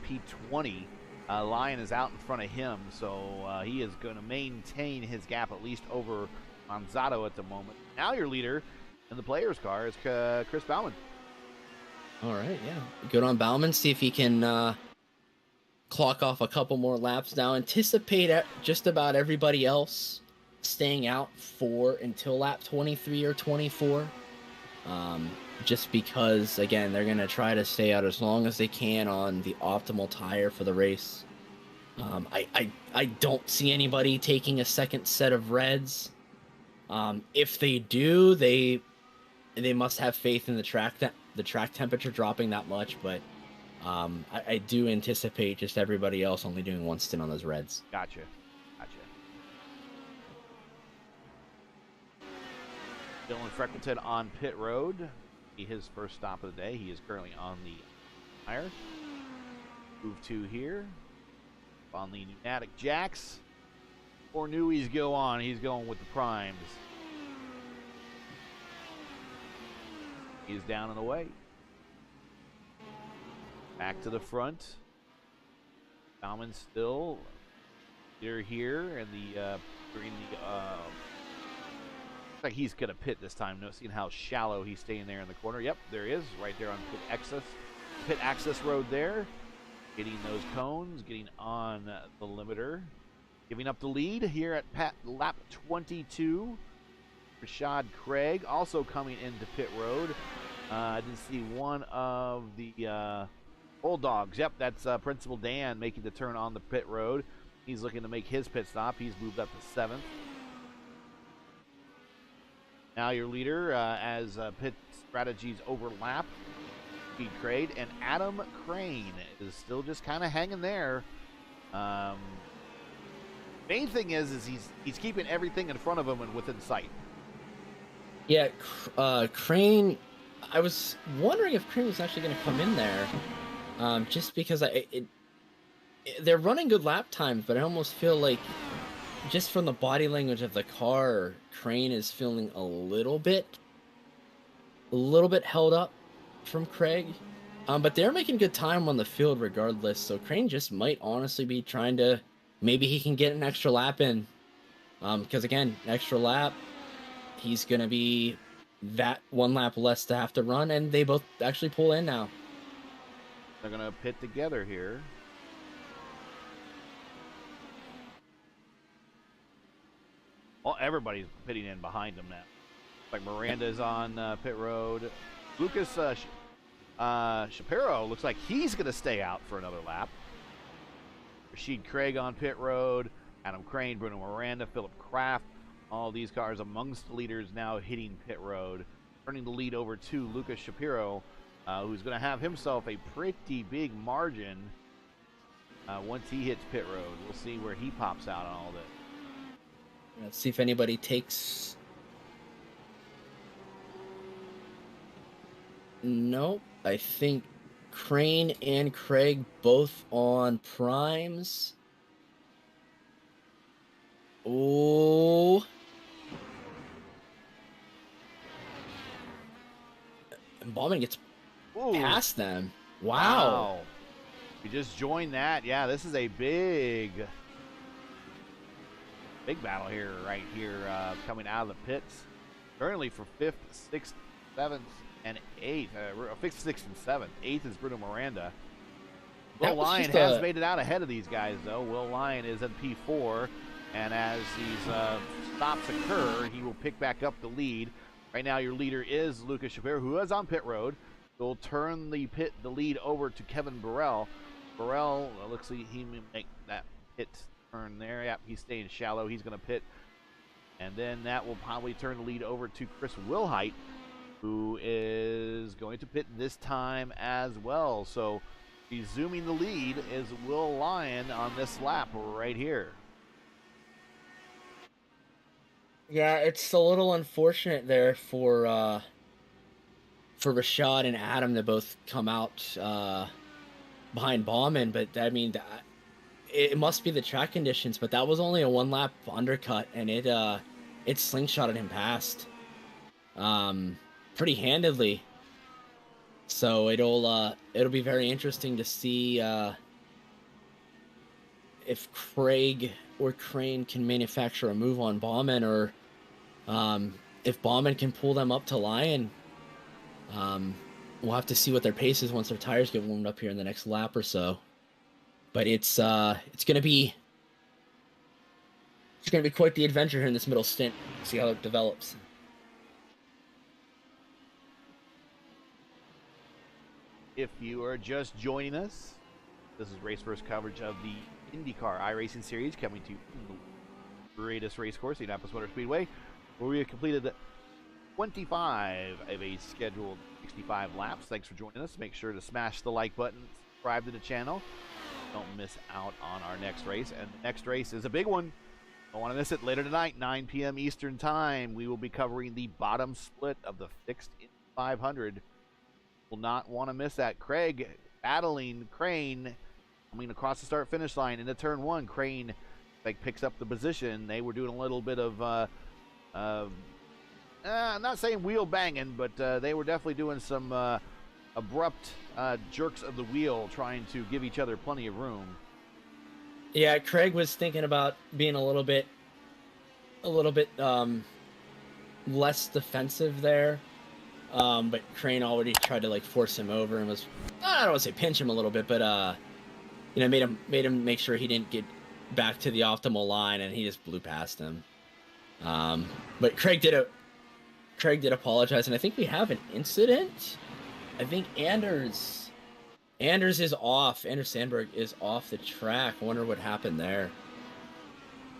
P20, Lyon is out in front of him, so he is going to maintain his gap at least over Manzato at the moment. Now your leader in the player's car is Chris Bauman. All right, yeah. Good on Bauman. See if he can clock off a couple more laps now. Anticipate just about everybody else staying out until lap 23 or 24. Just because, again, they're going to try to stay out as long as they can on the optimal tire for the race. I don't see anybody taking a second set of reds. If they do, they must have faith in the track temperature dropping that much, but I do anticipate just everybody else only doing one stint on those reds. Gotcha. Dylan Freckleton on pit road. His first stop of the day. He is currently on the tire. Move 2 here. On the pneumatic jacks. Before Newies go on, he's going with the primes. He's down and away. Back to the front. Bauman still here, and like he's gonna pit this time. Seeing how shallow he's staying there in the corner. Yep, there he is, right there on pit exit. pit access road there. Getting those cones, getting on the limiter. Giving up the lead here at lap 22. Rashad Craig also coming into pit road. I did see one of the Bulldogs. Yep, that's Principal Dan making the turn on the pit road. He's looking to make his pit stop. He's moved up to 7th. Now your leader as pit strategies overlap. Speed Craig and Adam Crane is still just kind of hanging there. Main thing is he's keeping everything in front of him and within sight. Yeah, Crane. I was wondering if Crane was actually going to come in there, just because they're running good lap times, but I almost feel like just from the body language of the car, Crane is feeling a little bit held up from Craig. But they're making good time on the field regardless, so Crane just might honestly be trying to, maybe he can get an extra lap in. Because again, extra lap, he's going to be that one lap less to have to run, and they both actually pull in now. They're going to pit together here. Well, everybody's pitting in behind them now. Like Miranda's on pit road. Lucas Shapiro looks like he's going to stay out for another lap. Rashid Craig on pit road. Adam Crane, Bruno Miranda, Philip Kraft. All these cars amongst the leaders now hitting pit road. Turning the lead over to Lucas Shapiro, who's going to have himself a pretty big margin once he hits pit road. We'll see where he pops out on all this. Let's see if anybody takes... Nope. I think Crane and Craig both on primes. Oh. And Bauman gets past them. Wow. We just joined that. Yeah, this is a big battle here, right here, coming out of the pits. Currently for 5th, 6th, 7th, and 8th. 5th, 6th, and 7th. 8th is Bruno Miranda. Will Lyon has made it out ahead of these guys, though. Will Lyon is in P4, and as these stops occur, he will pick back up the lead. Right now, your leader is Lucas Shapiro, who is on pit road. He'll turn the lead over to Kevin Burrell. Burrell looks like he may make that pit turn there. Yep, he's staying shallow. He's going to pit. And then that will probably turn the lead over to Chris Wilhite, who is going to pit this time as well. So resuming the lead is Will Lyon on this lap right here. Yeah, it's a little unfortunate there for Rashad and Adam to both come out behind Bauman, but I mean, it must be the track conditions, but that was only a one lap undercut, and it slingshotted him past pretty handedly. So it'll be very interesting to see if Craig or Crane can manufacture a move on Bauman, or if Bauman can pull them up to Lyon. We'll have to see what their pace is once their tires get warmed up here in the next lap or so. But it's gonna be quite the adventure here in this middle stint. See how it develops. If you are just joining us, this is race first coverage of the IndyCar iRacing Series, coming to the greatest race course, the Indianapolis Motor Speedway, where we have completed 25 of a scheduled 65 laps. Thanks for joining us. Make sure to smash the like button, subscribe to the channel. Don't miss out on our next race. And the next race is a big one. Don't want to miss it. Later tonight, 9 p.m. Eastern Time, we will be covering the bottom split of the fixed Indy 500. Will not want to miss that. Craig battling Crane. Across the start-finish line into turn 1. Crane picks up the position. They were doing a little bit of, I'm not saying wheel banging, but they were definitely doing some abrupt jerks of the wheel, trying to give each other plenty of room. Yeah, Craig was thinking about being a little bit less defensive there. But Crane already tried to like force him over and was, I don't want to say pinch him a little bit, but you know, made him make sure he didn't get back to the optimal line, and he just blew past him. But Craig did apologize, and I think we have an incident. I think Anders is off. Anders Sandberg is off the track. I wonder what happened there.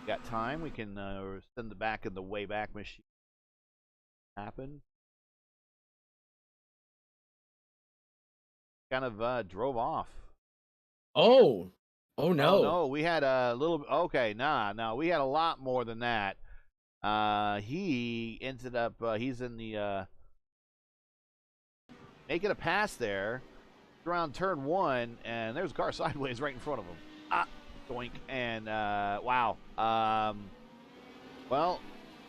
Got time? We can send the back of the way back machine. Happen. Kind of drove off. Oh no. Oh, no, we had a little. Okay, no, we had a lot more than that. He ended up. He's in the making a pass there around turn 1, and there's a car sideways right in front of him. Doink, and wow. Well,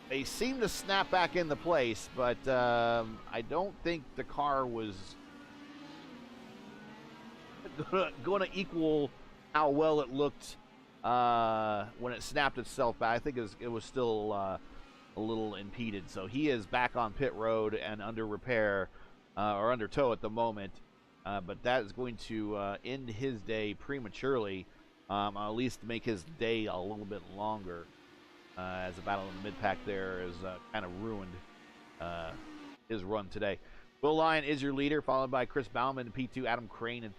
they seem to snap back into place, but I don't think the car was going to equal how well it looked when it snapped itself back. I think it was still a little impeded. So he is back on pit road and under repair or under tow at the moment. But that is going to end his day prematurely, at least make his day a little bit longer, as the battle in the mid-pack there is kind of ruined his run today. Will Lyon is your leader, followed by Chris Bauman in P2, Adam Crane in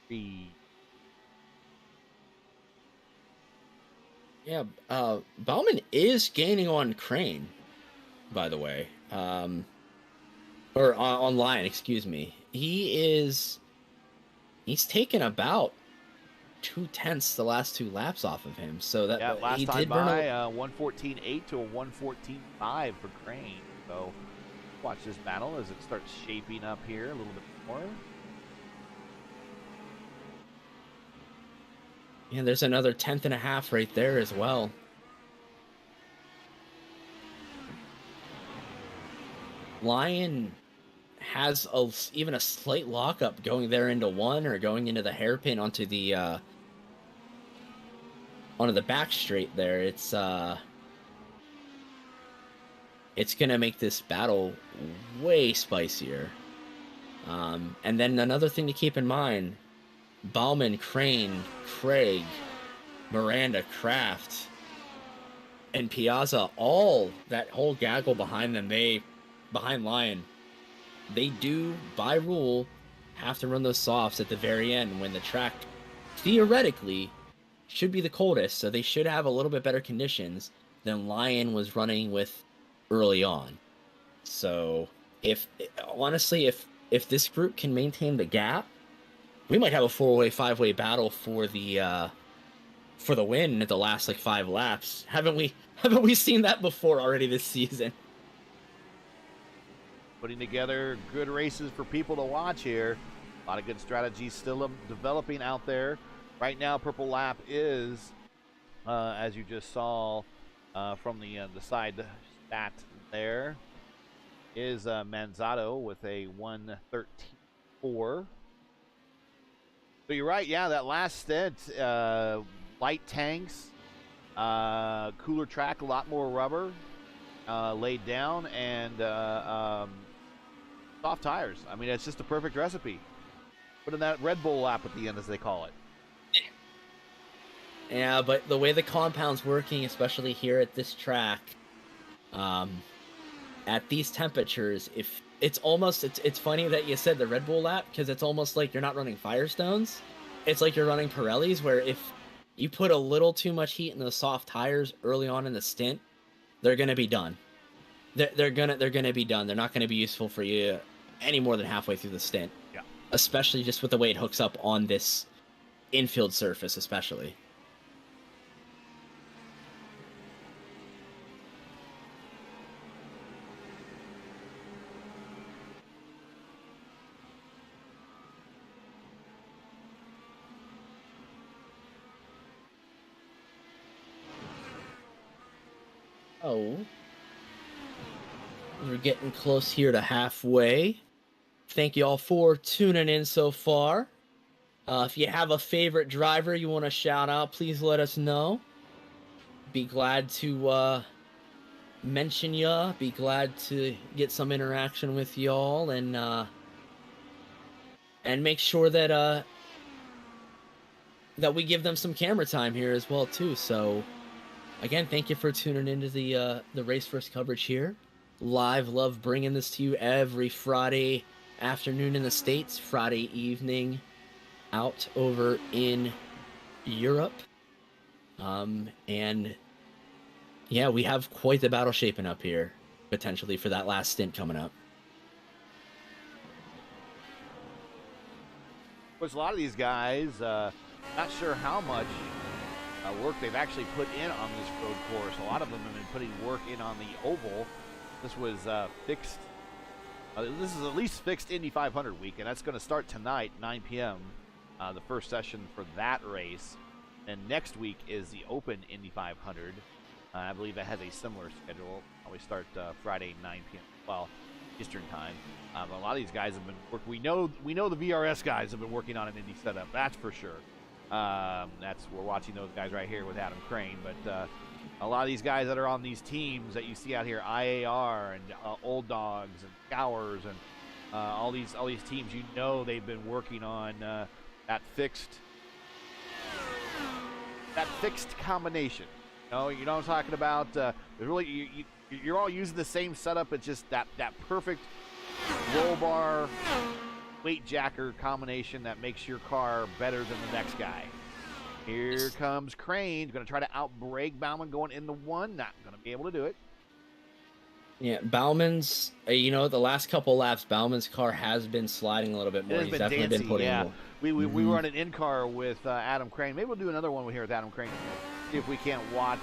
3. Yeah, Bauman is gaining on Crane, by the way. Or on Lyon, excuse me. He's taken about 2/10 the last 2 laps off of him. So that last he time did by burn 1:14.8 to a 1:14.5 for Crane. So watch this battle as it starts shaping up here a little bit more. Yeah, there's another 10.5 right there as well. Lyon has even a slight lockup going there into 1 or going into the hairpin onto the back straight there. It's gonna make this battle way spicier. And then another thing to keep in mind: Bauman, Crane, Craig, Miranda, Kraft, and Piazza, all that whole gaggle behind them, behind Lyon, they do, by rule, have to run those softs at the very end when the track, theoretically, should be the coldest, so they should have a little bit better conditions than Lyon was running with early on. So, if this group can maintain the gap, we might have a 4-way, 5-way battle for the win at the last 5 laps. Haven't we seen that before already this season? Putting together good races for people to watch here. A lot of good strategies still developing out there. Right now, Purple Lap is, as you just saw from the side stat there, is Manzato with a 1:13.4. So you're right, yeah, that last stint, light tanks, cooler track, a lot more rubber laid down, and soft tires. I mean, it's just a perfect recipe. Put in that Red Bull lap at the end, as they call it. Yeah, but the way the compound's working, especially here at this track, at these temperatures, if it's funny that you said the Red Bull lap, because it's almost like you're not running Firestones. It's like you're running Pirellis, where if you put a little too much heat in those soft tires early on in the stint, they're gonna be done. They're gonna be done. They're not gonna be useful for you any more than halfway through the stint. Yeah. Especially just with the way it hooks up on this infield surface, especially. Oh, we're getting close here to halfway. Thank you all for tuning in so far. If you have a favorite driver you want to shout out, please let us know. Be glad to mention ya. Be glad to get some interaction with y'all, and make sure that we give them some camera time here as well too. So again, thank you for tuning into the race first coverage here. Live, love bringing this to you every Friday afternoon in the States, Friday evening out over in Europe. And yeah, we have quite the battle shaping up here, potentially for that last stint coming up. Of course, a lot of these guys, not sure how much work they've actually put in on this road course. A lot of them have been putting work in on the oval. This was fixed. This is at least fixed Indy 500 week, and that's going to start tonight, 9 p.m. The first session for that race. And next week is the Open Indy 500. I believe that has a similar schedule. We start Friday, 9 p.m. Well, Eastern time. A lot of these guys have been working. We know the VRS guys have been working on an Indy setup. That's for sure. We're watching those guys right here with Adam Crane. But a lot of these guys that are on these teams that you see out here, IAR and Old Dogs and Scowers and all these teams, you know they've been working on that fixed combination. You know what I'm talking about? You're all using the same setup. It's just that perfect roll bar, weight jacker combination that makes your car better than the next guy. Here comes Crane. Going to try to outbrake Bauman going in the one. Not going to be able to do it. Yeah, Bauman's, the last couple laps, Bauman's car has been sliding a little bit more. He's definitely dancing, been putting more. We Mm-hmm. run an in-car with Adam Crane. Maybe we'll do another one here with Adam Crane. See if we can't watch,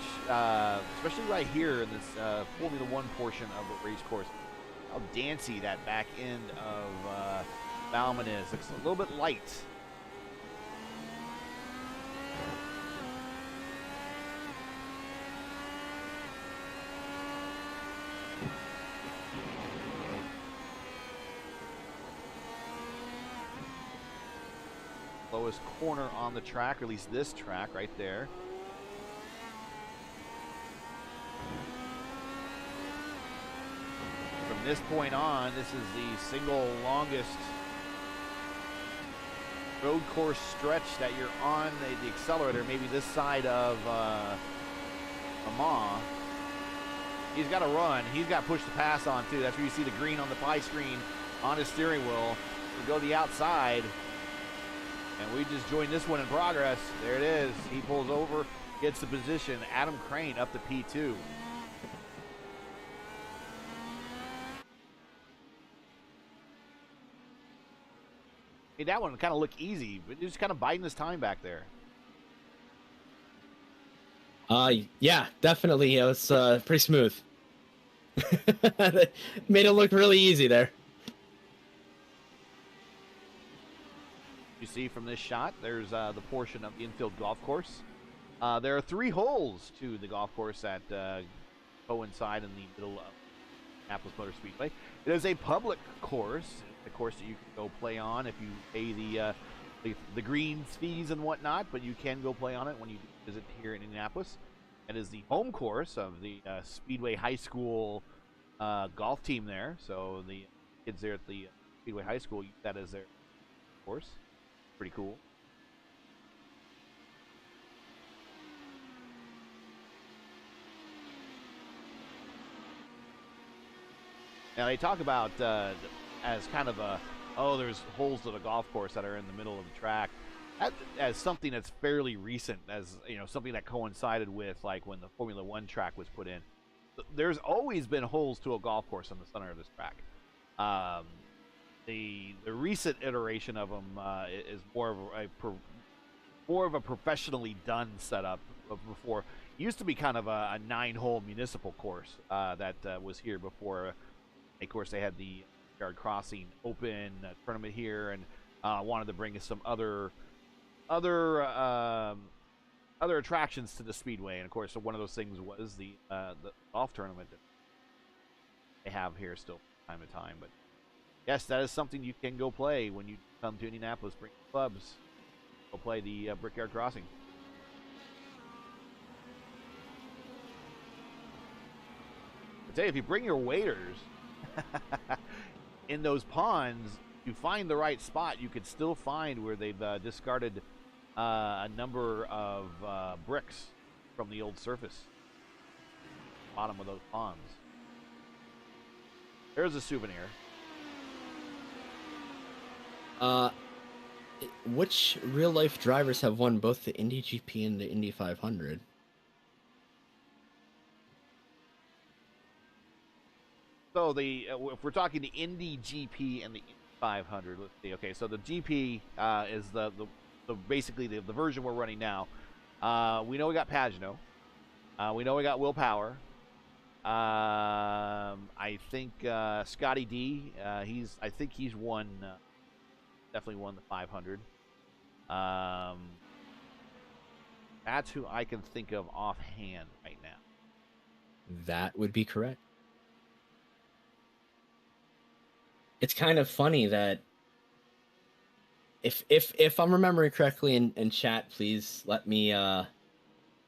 especially right here in this Formula One portion of the race course, how dancy that back end of Bauman is. It's a little bit light. Lowest corner on the track, or at least this track right there. From this point on, this is the single longest road course stretch that you're on the accelerator, maybe this side of Mans. He's got to run. He's got push to pass on too. That's where you see the green on the pie screen on his steering wheel. We go to the outside. And we just joined this one in progress. There it is. He pulls over, gets the position. Adam Crane up to P2. Hey, that one kind of looked easy, but he's just kind of biding his time back there. Yeah, definitely. It was pretty smooth. Made it look really easy there. You see from this shot, there's the portion of the infield golf course. There are 3 holes to the golf course that coincide in the middle of Indianapolis Motor Speedway. It is a public course, a course that you can go play on if you pay the greens fees and whatnot, but you can go play on it when you visit here in Indianapolis. It is the home course of the Speedway High School golf team there. So the kids there at the Speedway High School use that as their course. Pretty cool. Now they talk about as kind of there's holes to the golf course that are in the middle of the track. That, as something that's fairly recent, as something that coincided with like when the Formula One track was put in. There's always been holes to a golf course in the center of this track. The recent iteration of them is more of a professionally done setup. Before it used to be kind of a 9-hole municipal course that was here before. Of course, they had the Yard Crossing Open tournament here, and wanted to bring some other attractions to the Speedway. And of course, one of those things was the golf tournament that they have here still from time to time. But yes, that is something you can go play when you come to Indianapolis. Bring clubs. Go play the Brickyard Crossing. Say, if you bring your waders in those ponds, you find the right spot, you could still find where they've discarded a number of bricks from the old surface. Bottom of those ponds. There's a souvenir. Which real-life drivers have won both the Indy GP and the Indy 500? So if we're talking the Indy GP and the Indy 500, let's see. Okay, so the GP is the basically the version we're running now. We know we got Pagano. We know we got Will Power. I think Scotty D. I think he's won. Definitely won the 500. That's who I can think of offhand right now. That would be correct. It's kind of funny that if I'm remembering correctly in chat, please let me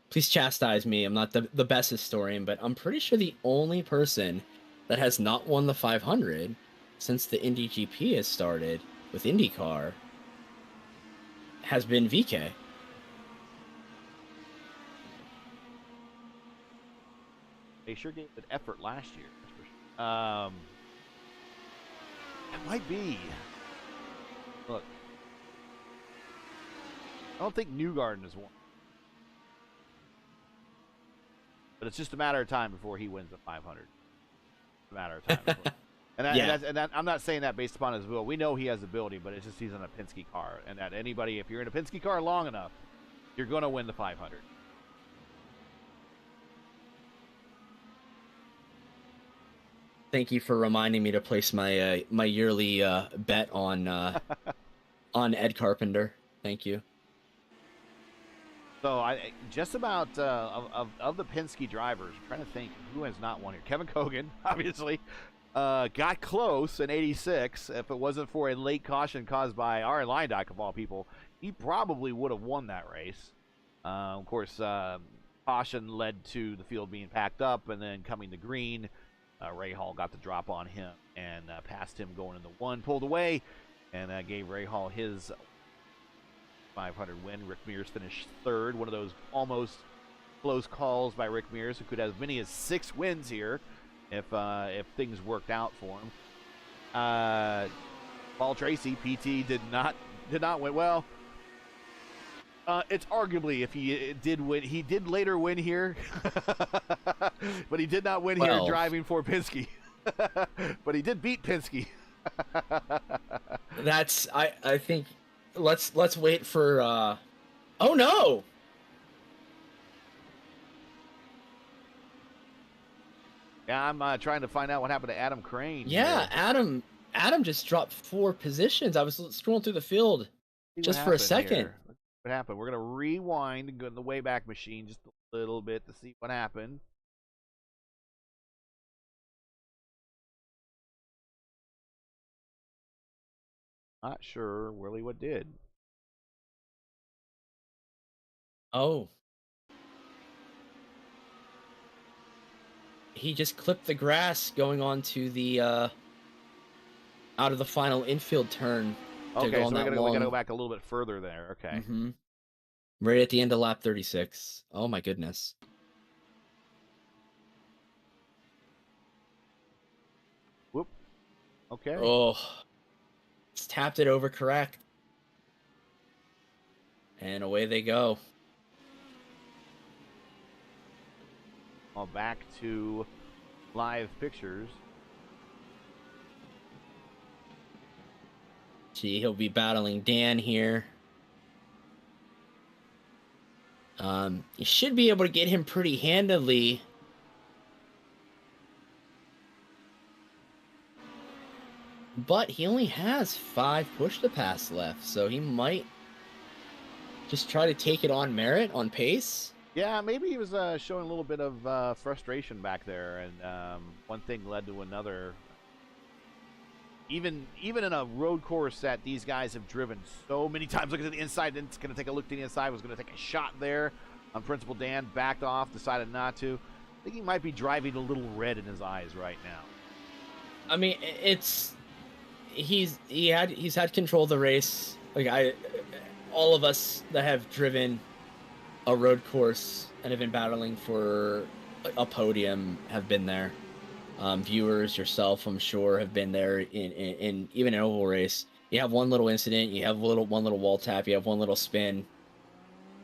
please chastise me. I'm not the best historian, but I'm pretty sure the only person that has not won the 500 since the Indy GP has started with IndyCar has been VK. They sure gave an effort last year. That's for sure. It might be. Look, I don't think Newgarden has won, but it's just a matter of time before he wins the 500. It's a matter of time. Before. And I'm not saying that based upon his will. We know he has ability, but it's just he's in a Penske car, and that anybody, if you're in a Penske car long enough, you're going to win the 500. Thank you for reminding me to place my my yearly bet on Ed Carpenter. Thank you. So I just about of the Penske drivers, I'm trying to think who has not won here. Kevin Kogan, obviously, got close in '86. If it wasn't for a late caution caused by Aaron Leindyke, of all people, he probably would have won that race. Of course, caution led to the field being packed up and then coming to green. Ray Hall got the drop on him and passed him going into one, pulled away, and gave Ray Hall his 500 win. Rick Mears finished third. One of those almost close calls by Rick Mears, who could have as many as 6 wins here if things worked out for him. Paul Tracy, PT, did not win. Well, it's arguably if he did win. He did later win here, but he did not win here driving for Penske. But he did beat Penske. That's I think let's wait for oh no. Yeah, I'm trying to find out what happened to Adam Crane. Yeah, here. Adam just dropped 4 positions. I was scrolling through the field just for a second. Here. What happened? We're gonna rewind and go in the Wayback Machine just a little bit to see what happened. Not sure really what did. Oh. He just clipped the grass going on to the out of the final infield turn. Okay, so we gotta go back a little bit further there. Okay. Mm-hmm. Right at the end of lap 36. Oh my goodness. Whoop. Okay. Oh. It's tapped it over correct. And away they go. Well, back to live pictures. See, he'll be battling Dan here. You should be able to get him pretty handily. But he only has 5 push-to-pass left, so he might just try to take it on merit, on pace. Yeah, maybe he was showing a little bit of frustration back there, and one thing led to another. Even in a road course that these guys have driven so many times, look at the inside, then it's going to take a look to the inside, was going to take a shot there on Principal Dan, backed off, decided not to. think he might be driving a little red in his eyes right now. I mean, he's had control of the race. Like all of us that have driven a road course and have been battling for a podium have been there. Viewers, yourself, I'm sure, have been there in even an oval race. You have one little incident, you have one little wall tap, you have one little spin,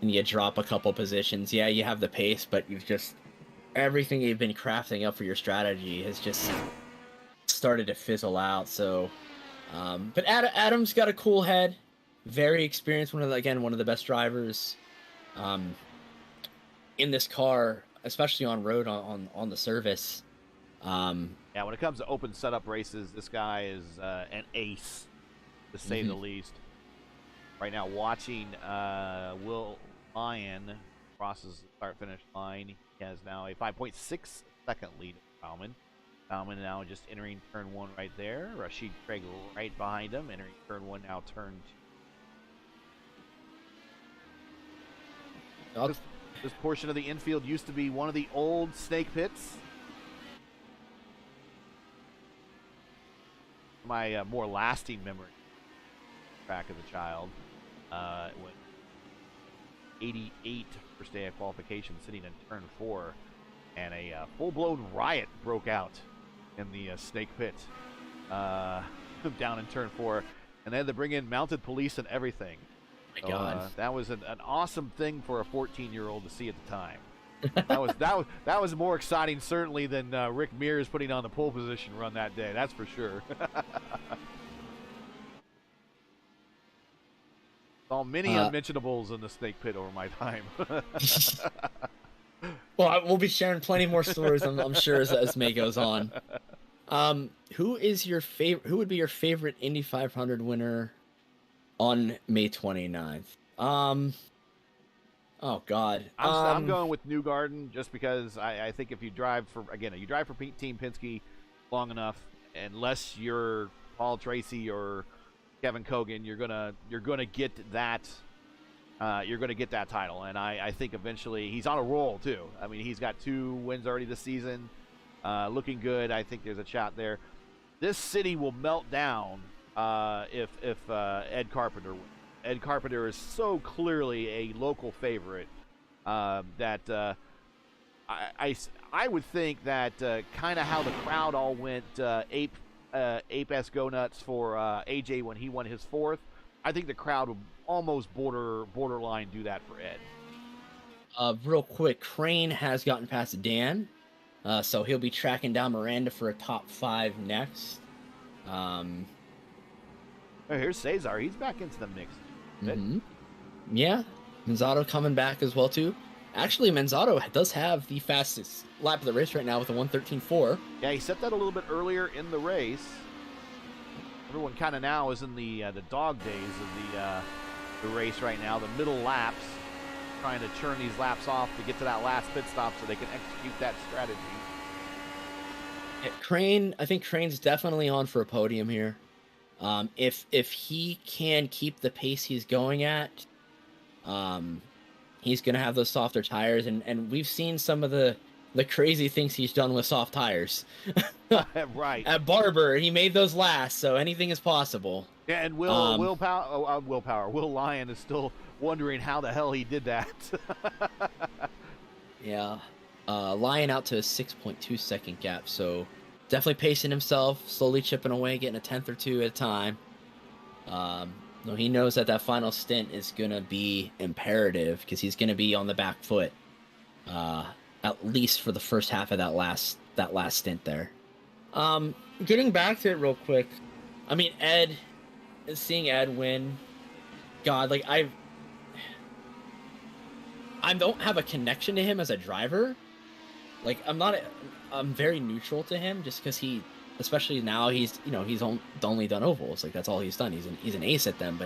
and you drop a couple positions. Yeah, you have the pace, but you've just everything you've been crafting up for your strategy has just started to fizzle out. So, but Adam's got a cool head, very experienced, one of the best drivers in this car, especially on road on the surface. Yeah, when it comes to open setup races, this guy is an ace, to say the least. Right now, watching Will Lyon crosses the start-finish line. He has now a 5.6 second lead of Bauman. Bauman now just entering turn 1 right there. Rashid Craig right behind him, entering turn 1, now turn 2. This portion of the infield used to be one of the old snake pits. My more lasting memory back as a child, when 88 first day of qualification, sitting in turn 4, and a full-blown riot broke out in the snake pit down in turn 4, and they had to bring in mounted police and everything. My God, that was an awesome thing for a 14-year-old to see at the time. that was more exciting certainly than Rick Mears putting on the pole position run that day. That's for sure. Saw many unmentionables in the snake pit over my time. Well, we'll be sharing plenty more stories, I'm sure, as May goes on. Who would be your favorite Indy 500 winner on May 29th? Oh God, I'm going with Newgarden just because I think if you drive for Team Penske long enough, unless you're Paul Tracy or Kevin Kogan, you're gonna get that title, and I think eventually he's on a roll too. I mean, he's got 2 wins already this season, looking good. I think there's a shot there. This city will melt down if Ed Carpenter wins. Ed Carpenter is so clearly a local favorite that I would think that kind of how the crowd all went ape S go nuts for AJ when he won his 4th. I think the crowd would almost borderline do that for Ed. Real quick, Crane has gotten past Dan, so he'll be tracking down Miranda for a top 5 next. Here's Cesar. He's back into the mix. Yeah, Manzato coming back as well too. Actually, Manzato does have the fastest lap of the race right now with a 1:13.4. Yeah, he set that a little bit earlier in the race. Everyone kind of now is in the dog days of the race right now. The middle laps, trying to churn these laps off to get to that last pit stop so they can execute that strategy. Crane, I think Crane's definitely on for a podium here. If he can keep the pace he's going at, he's going to have those softer tires, and we've seen some of the crazy things he's done with soft tires. Right. At Barber, he made those last, so anything is possible. Yeah, and Will Lyon is still wondering how the hell he did that. Yeah. Lyon out to a 6.2 second gap, so definitely pacing himself, slowly chipping away, getting a 10th or 2 at a time. No, he knows that final stint is going to be imperative because he's going to be on the back foot, at least for the first half of that last stint there. Getting back to it real quick, I mean, seeing Ed win, God, like I don't have a connection to him as a driver. Like I'm very neutral to him just because especially now he's only done ovals. Like that's all he's done. He's an ace at them.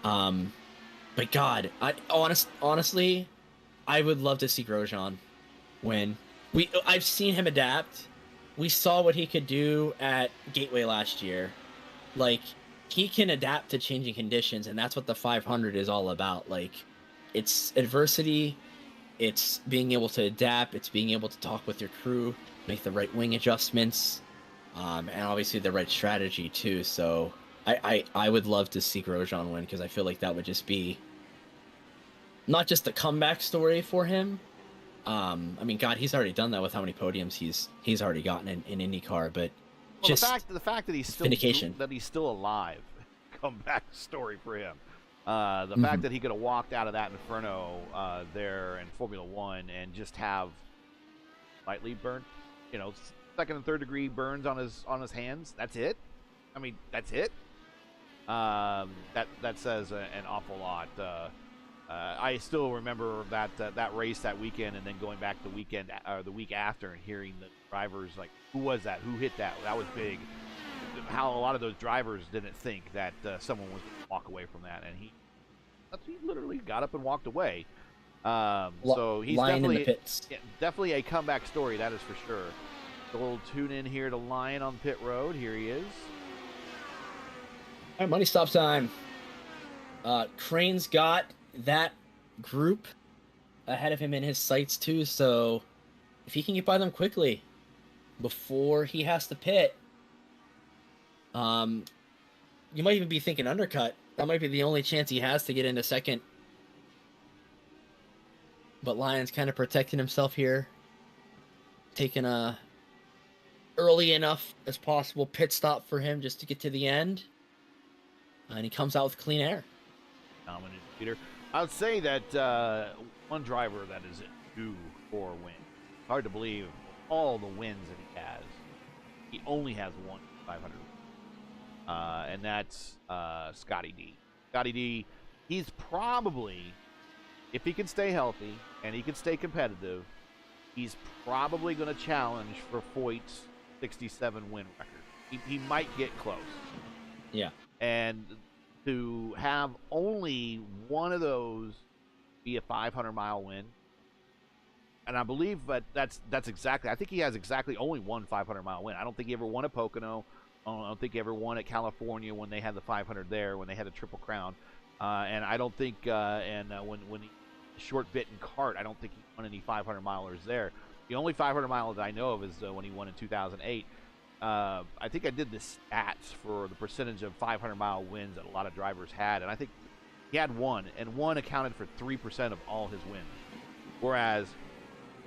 But God, honestly, I would love to see Grosjean win. I've seen him adapt. We saw what he could do at Gateway last year. Like he can adapt to changing conditions, and that's what the 500 is all about. Like it's adversity it's being able to adapt. It's being able to talk with your crew, make the right wing adjustments, and obviously the right strategy too. So I would love to see Grosjean win, because I feel like that would just be not just a comeback story for him. I mean, God, he's already done that with how many podiums he's already gotten in IndyCar, but Well, just the fact that he's still vindication. alive, comeback story for him. The fact that he could have walked out of that inferno there in Formula One and just have slightly burnt, second and third degree burns on his hands. That's it. I mean, that's it. That says an awful lot. I still remember that race that weekend, and then going back the week after and hearing the drivers like, who was that? Who hit that? That was big. How a lot of those drivers didn't think that someone was going to walk away from that, and he literally got up and walked away. So he's definitely a comeback story, that is for sure. A little tune in here to Lion on pit road. Here he is. All right, money stop time. Crane's got that group ahead of him in his sights too, so if he can get by them quickly before he has to pit, you might even be thinking undercut. That might be the only chance he has to get into second. But Lion's kind of protecting himself here, taking a early enough as possible pit stop for him just to get to the end, and he comes out with clean air. Dominant leader. I would say that one driver that is due for a win. Hard to believe all the wins that he has. He only has one 500. And that's Scotty D. Scotty D, he's probably, if he can stay healthy and he can stay competitive, he's probably going to challenge for Foyt's 67 win record. He might get close. Yeah. And to have only one of those be a 500-mile win, and I believe that's exactly, I think he has exactly only one 500-mile win. I don't think he ever won at Pocono. I don't think he ever won at California when they had the 500 there, when they had a Triple Crown. And I don't think, when he short bit in kart, I don't think he won any 500-milers there. The only 500-mile that I know of is when he won in 2008. I think I did the stats for the percentage of 500-mile wins that a lot of drivers had, and I think he had one, and one accounted for 3% of all his wins. Whereas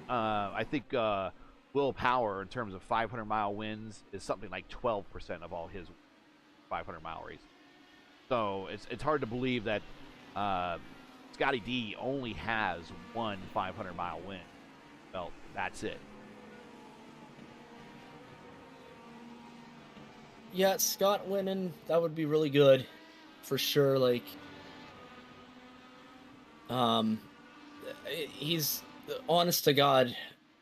I think Will Power, in terms of 500-mile wins, is something like 12% of all his 500-mile races. So it's hard to believe that Scotty D only has one 500-mile win. Well, that's it. Yeah, Scott winning, that would be really good, for sure. Like, he's, honest to God,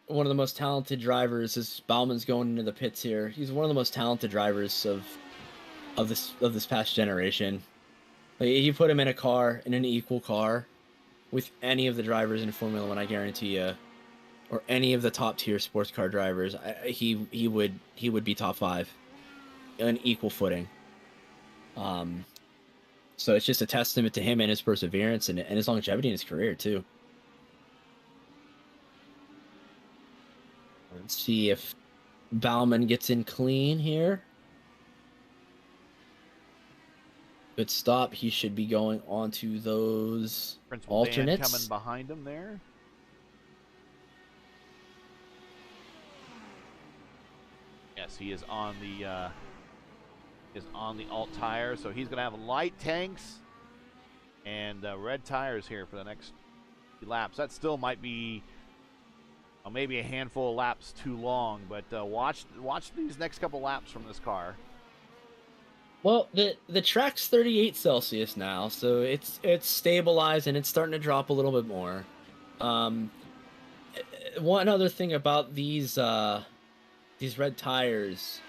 one of the most talented drivers. As Bauman's going into the pits here, he's one of the most talented drivers of this past generation. Like, you put him in an equal car with any of the drivers in Formula One, I guarantee you, or any of the top tier sports car drivers, he would be top 5. An equal footing. So it's just a testament to him and his perseverance and his longevity in his career too. Let's see if Bauman gets in clean here. Good stop. He should be going onto those Principal alternates. Dan coming behind him there. Yes, he is on the alt tire, so he's going to have light tanks and red tires here for the next few laps. That still might be maybe a handful of laps too long, but watch these next couple laps from this car. Well, the track's 38 Celsius now, so it's stabilized and it's starting to drop a little bit more. One other thing about these red tires.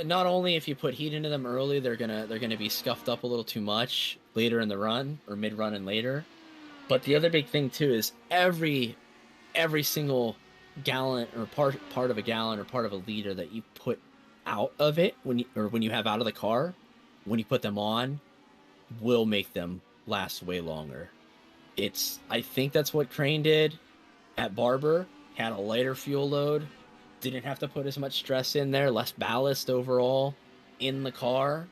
Not only if you put heat into them early, they're gonna be scuffed up a little too much later in the run or mid run and later. But the other big thing too is every single gallon or part of a gallon or part of a liter that you put out of it when you have out of the car, when you put them on, will make them last way longer. I think that's what Crane did at Barber. Had a lighter fuel load, didn't have to put as much stress in there, less ballast overall in the car.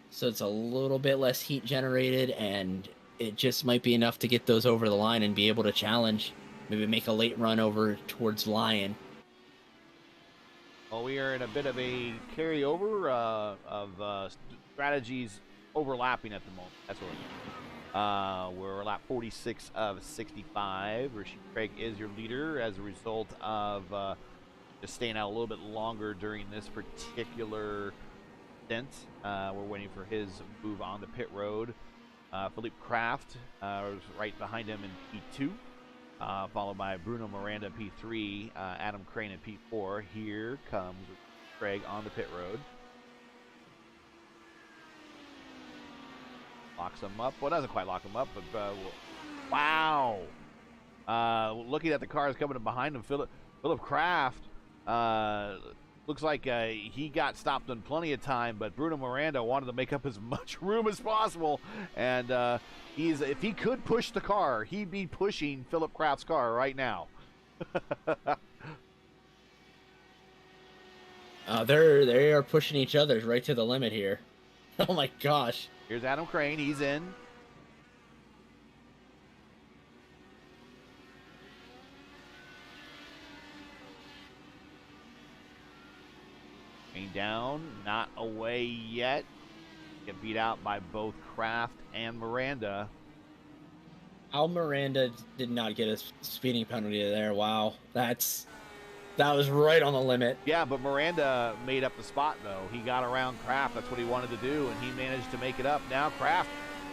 So it's a little bit less heat generated, and it just might be enough to get those over the line and be able to challenge, maybe make a late run over towards Lion. Well, we are in a bit of a carryover of strategies overlapping at the moment. That's what we're lap 46 of 65. Rasheed Craig is your leader as a result of just staying out a little bit longer during this particular stint. We're waiting for his move on the pit road. Philippe Kraft was right behind him in P2, followed by Bruno Miranda P3, Adam Crane in P4. Here comes Craig on the pit road. Locks him up. Well, doesn't quite lock him up, but wow. Looking at the cars coming up behind him, Philip Kraft looks like he got stopped in plenty of time, but Bruno Miranda wanted to make up as much room as possible, and if he could push the car, he'd be pushing Philip Kraft's car right now. They are pushing each other right to the limit here. Oh my gosh. Here's Adam Crane. He's in. Crane down. Not away yet. Get beat out by both Kraft and Miranda. Al Miranda did not get a speeding penalty there. Wow. That was right on the limit. Yeah, but Miranda made up the spot, though. He got around Kraft. That's what he wanted to do, and he managed to make it up. Now Kraft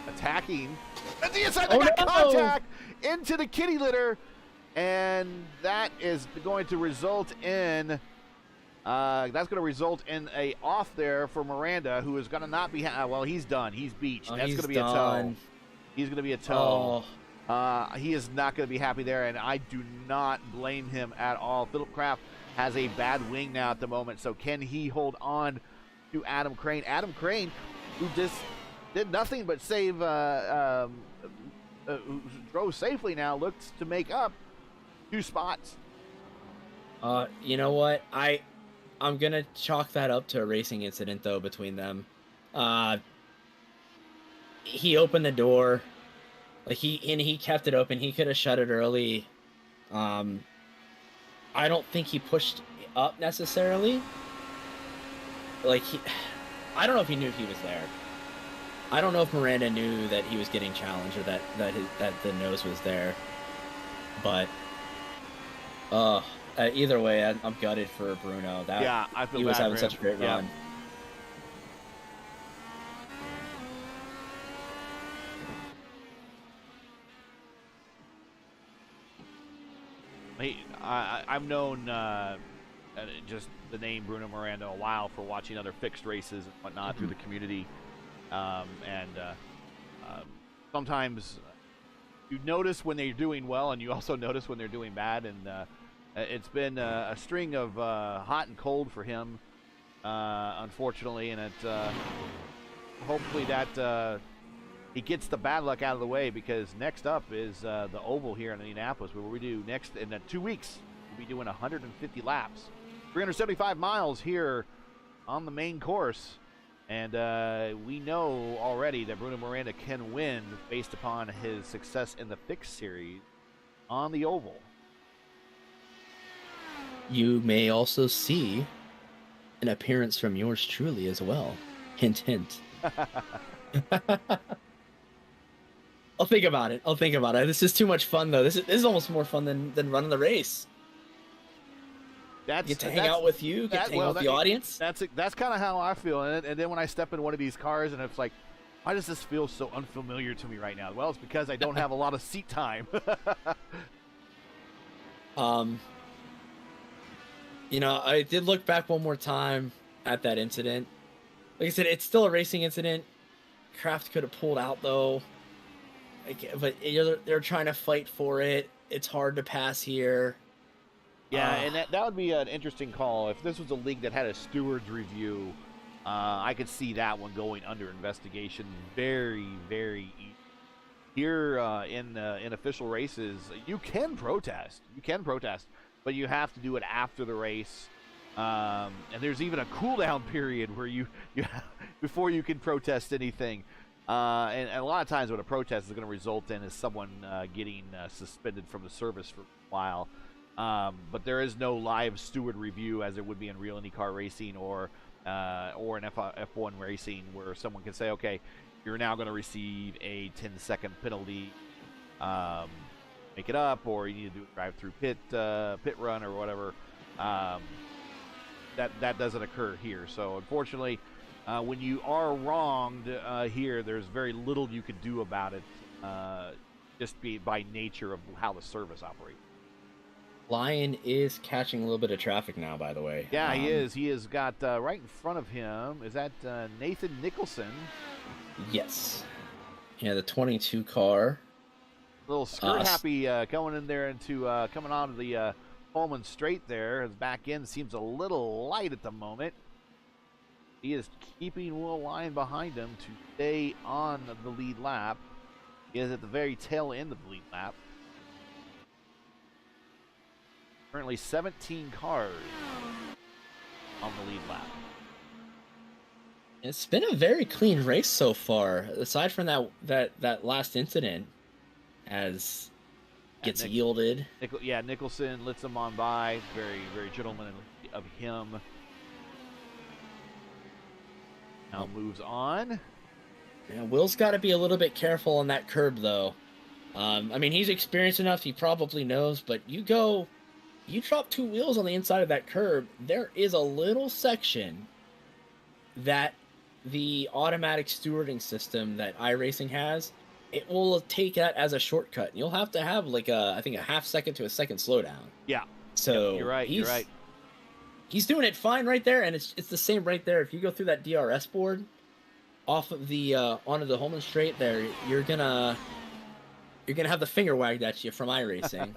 attacking. At the inside, they got contact into the kitty litter, and that is going to result in a off there for Miranda, who is going to not be. Well, he's done. He's beached. That's going to be a tow. He's going to be a tow. He is not going to be happy there, and I do not blame him at all. Philip Kraft has a bad wing now at the moment, so can he hold on to Adam Crane? Adam Crane, who just did nothing but save, drove safely now, looks to make up 2 spots. You know what? I'm going to chalk that up to a racing incident, though, between them. He opened the door. He kept it open. He could have shut it early. I don't think he pushed up necessarily. I don't know if he knew he was there. I don't know if Miranda knew that he was getting challenged or that the nose was there. But either way, I'm gutted for Bruno. I feel he was bad having for such a him. great run. I've known just the name Bruno Miranda a while for watching other fixed races and whatnot through the community, sometimes you notice when they're doing well, and you also notice when they're doing bad, and it's been a string of hot and cold for him, unfortunately, and hopefully that he gets the bad luck out of the way, because next up is the Oval here in Indianapolis, where we do next in 2 weeks. We'll be doing 150 laps, 375 miles here on the main course. And we know already that Bruno Miranda can win based upon his success in the fixed series on the Oval. You may also see an appearance from yours truly as well. Hint, hint. I'll think about it. This is too much fun, though. This is almost more fun than running the race. Get to hang out with you. Get to hang out with the audience. That's kind of how I feel. And then when I step in one of these cars, and it's like, why does this feel so unfamiliar to me right now? Well, it's because I don't have a lot of seat time. I did look back one more time at that incident. Like I said, it's still a racing incident. Kraft could have pulled out, though. But they're trying to fight for it. It's hard to pass here. Yeah, and that would be an interesting call. If this was a league that had a stewards review, I could see that one going under investigation very, very easy. here in official races, you can protest. You can protest, but you have to do it after the race. And there's even a cool down period where you have, before you can protest anything. And a lot of times what a protest is going to result in is someone getting suspended from the service for a while. But there is no live steward review as there would be in real IndyCar racing or in F1 racing, where someone can say, okay, you're now going to receive a 10-second penalty, make it up, or you need to do a drive-through pit run or whatever. That doesn't occur here. So unfortunately, when you are wronged here, there's very little you can do about it, just by nature of how the service operates. Lion is catching a little bit of traffic now, by the way. Yeah, he is. He has got right in front of him. Is that Nathan Nicholson? Yes. Yeah, the 22 car. A little skirt happy going in there into coming onto the Pullman straight there. His back end seems a little light at the moment. He is keeping Will Lyon behind him to stay on the lead lap. He is at the very tail end of the lead lap. Currently 17 cars on the lead lap. It's been a very clean race so far, aside from that last incident, as gets yielded. Nicholson lets him on by. Very, very gentlemanly of him. Now moves on. Yeah, Will's got to be a little bit careful on that curb, though. I mean, he's experienced enough; he probably knows. But you drop two wheels on the inside of that curb. There is a little section that the automatic stewarding system that iRacing has, it will take that as a shortcut. You'll have to have like I think a half second to a second slowdown. Yeah. So yep, you're right. You're right. He's doing it fine right there, and it's the same right there. If you go through that DRS board off of the onto the Holman straight there, you're gonna have the finger wagged at you from iRacing.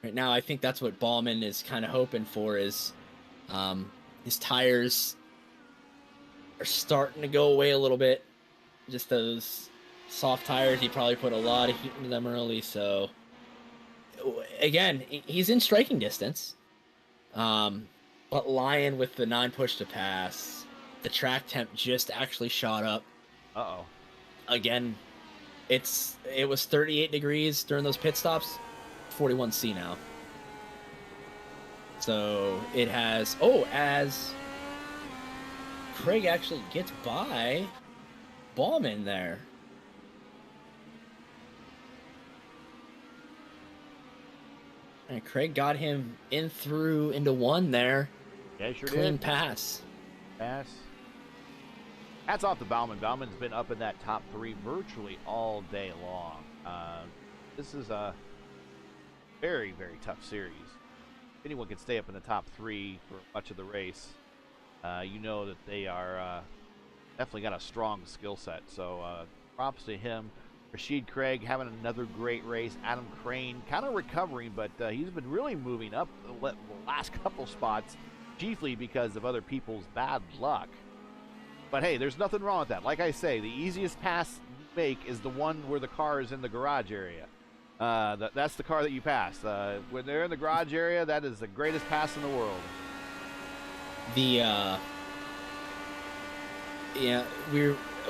Right now, I think that's what Ballman is kind of hoping for, is his tires are starting to go away a little bit. Just those soft tires, he probably put a lot of heat into them early. So, again, he's in striking distance. But Lyon with the 9 push to pass, the track temp just actually shot up. Uh-oh. Again, it was 38 degrees during those pit stops. 41C now. So it has, as Craig actually gets by Ballman there. And Craig got him into one there. Yeah, sure Clean did. pass. Hats off to Bauman. Bauman's been up in that top 3 virtually all day long. This is a very, very tough series. If anyone can stay up in the top 3 for much of the race, you know that they are definitely got a strong skill set. So props to him. Rashid Craig having another great race. Adam Crane kind of recovering, but he's been really moving up the last couple spots, chiefly because of other people's bad luck. But hey, there's nothing wrong with that. Like I say, the easiest pass you make is the one where the car is in the garage area. That's the car that you pass. When they're in the garage area, that is the greatest pass in the world.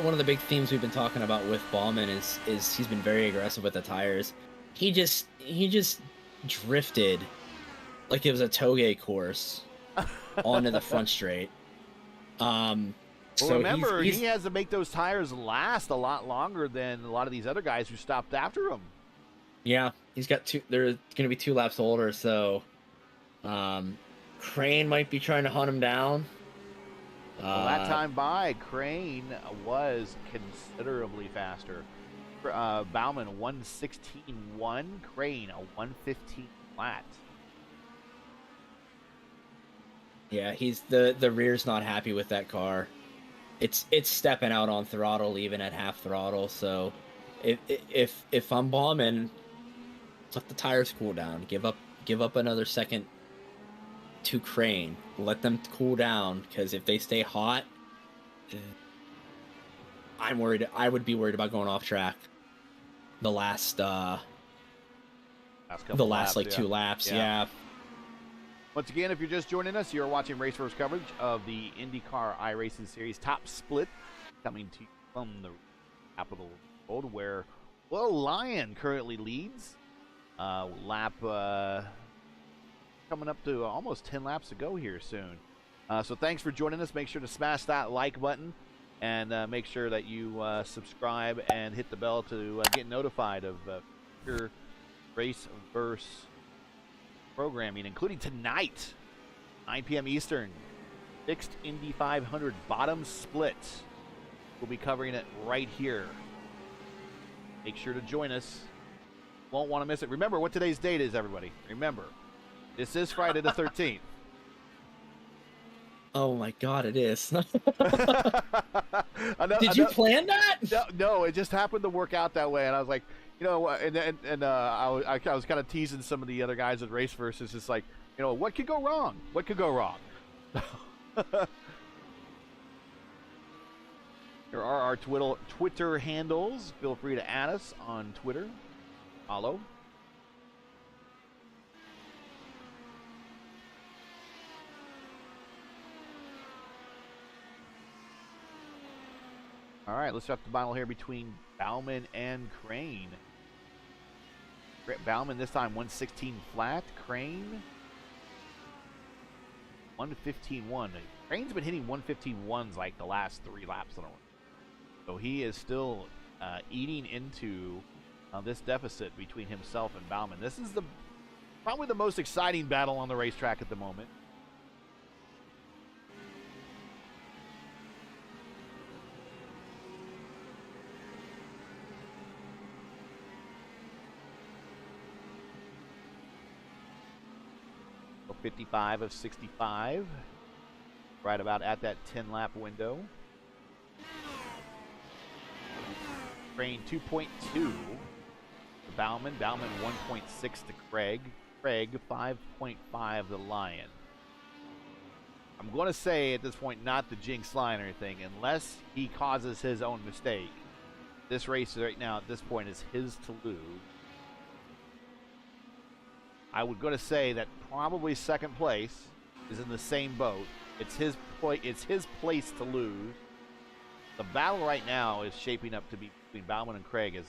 One of the big themes we've been talking about with Ballman is he's been very aggressive with the tires. He just drifted like it was a toge course onto the front straight. So remember, he has to make those tires last a lot longer than a lot of these other guys who stopped after him. Yeah, he's got 2. There's going to be 2 laps older, so Crane might be trying to hunt him down. Well, that time by, Crane was considerably faster. Bauman 1:16.1, Crane a 1:15 flat. Yeah, the rear's not happy with that car. It's stepping out on throttle even at half throttle. So if I'm Bauman, let the tires cool down. Give up another second to Crane. Let them cool down, because if they stay hot, I'm worried. I would be worried about going off track. The last laps, like 2 laps, yeah. Once again, if you're just joining us, you're watching Race First coverage of the IndyCar iRacing Series Top Split, coming to you from the Capital Road, where Will Lyon currently leads. Lap coming up to almost 10 laps to go here soon. So thanks for joining us. Make sure to smash that like button, and make sure that you subscribe and hit the bell to get notified of your Race Verse programming, including tonight, 9 p.m. Eastern, fixed Indy 500 bottom split. We'll be covering it right here. Make sure to join us. Won't want to miss it. Remember what today's date is, everybody. Remember, this is Friday the 13th. Oh my God, it is. Did you plan that? No, it just happened to work out that way, and I was like, you know, I was kind of teasing some of the other guys at Race Versus. It's like, you know, what could go wrong? What could go wrong? Here are our Twitter handles. Feel free to add us on Twitter. Follow. All right, let's start the battle here between Bauman and Crane. Bauman this time 116 flat. Crane 115.1. Crane's been hitting 115.1s like the last 3 laps in a row. So he is still eating into this deficit between himself and Bauman. This is probably the most exciting battle on the racetrack at the moment. So 55 of 65, right about at that 10-lap window. Crane 2.2 to Bauman. Bauman 1.6 to Craig. Craig 5.5 to Lyon. I'm going to say at this point, not the jinx line or anything, unless he causes his own mistake. This race right now at this point is his to lose. I would go to say that probably second place is in the same boat. It's his place to lose. The battle right now is shaping up to be between Bauman and Craig as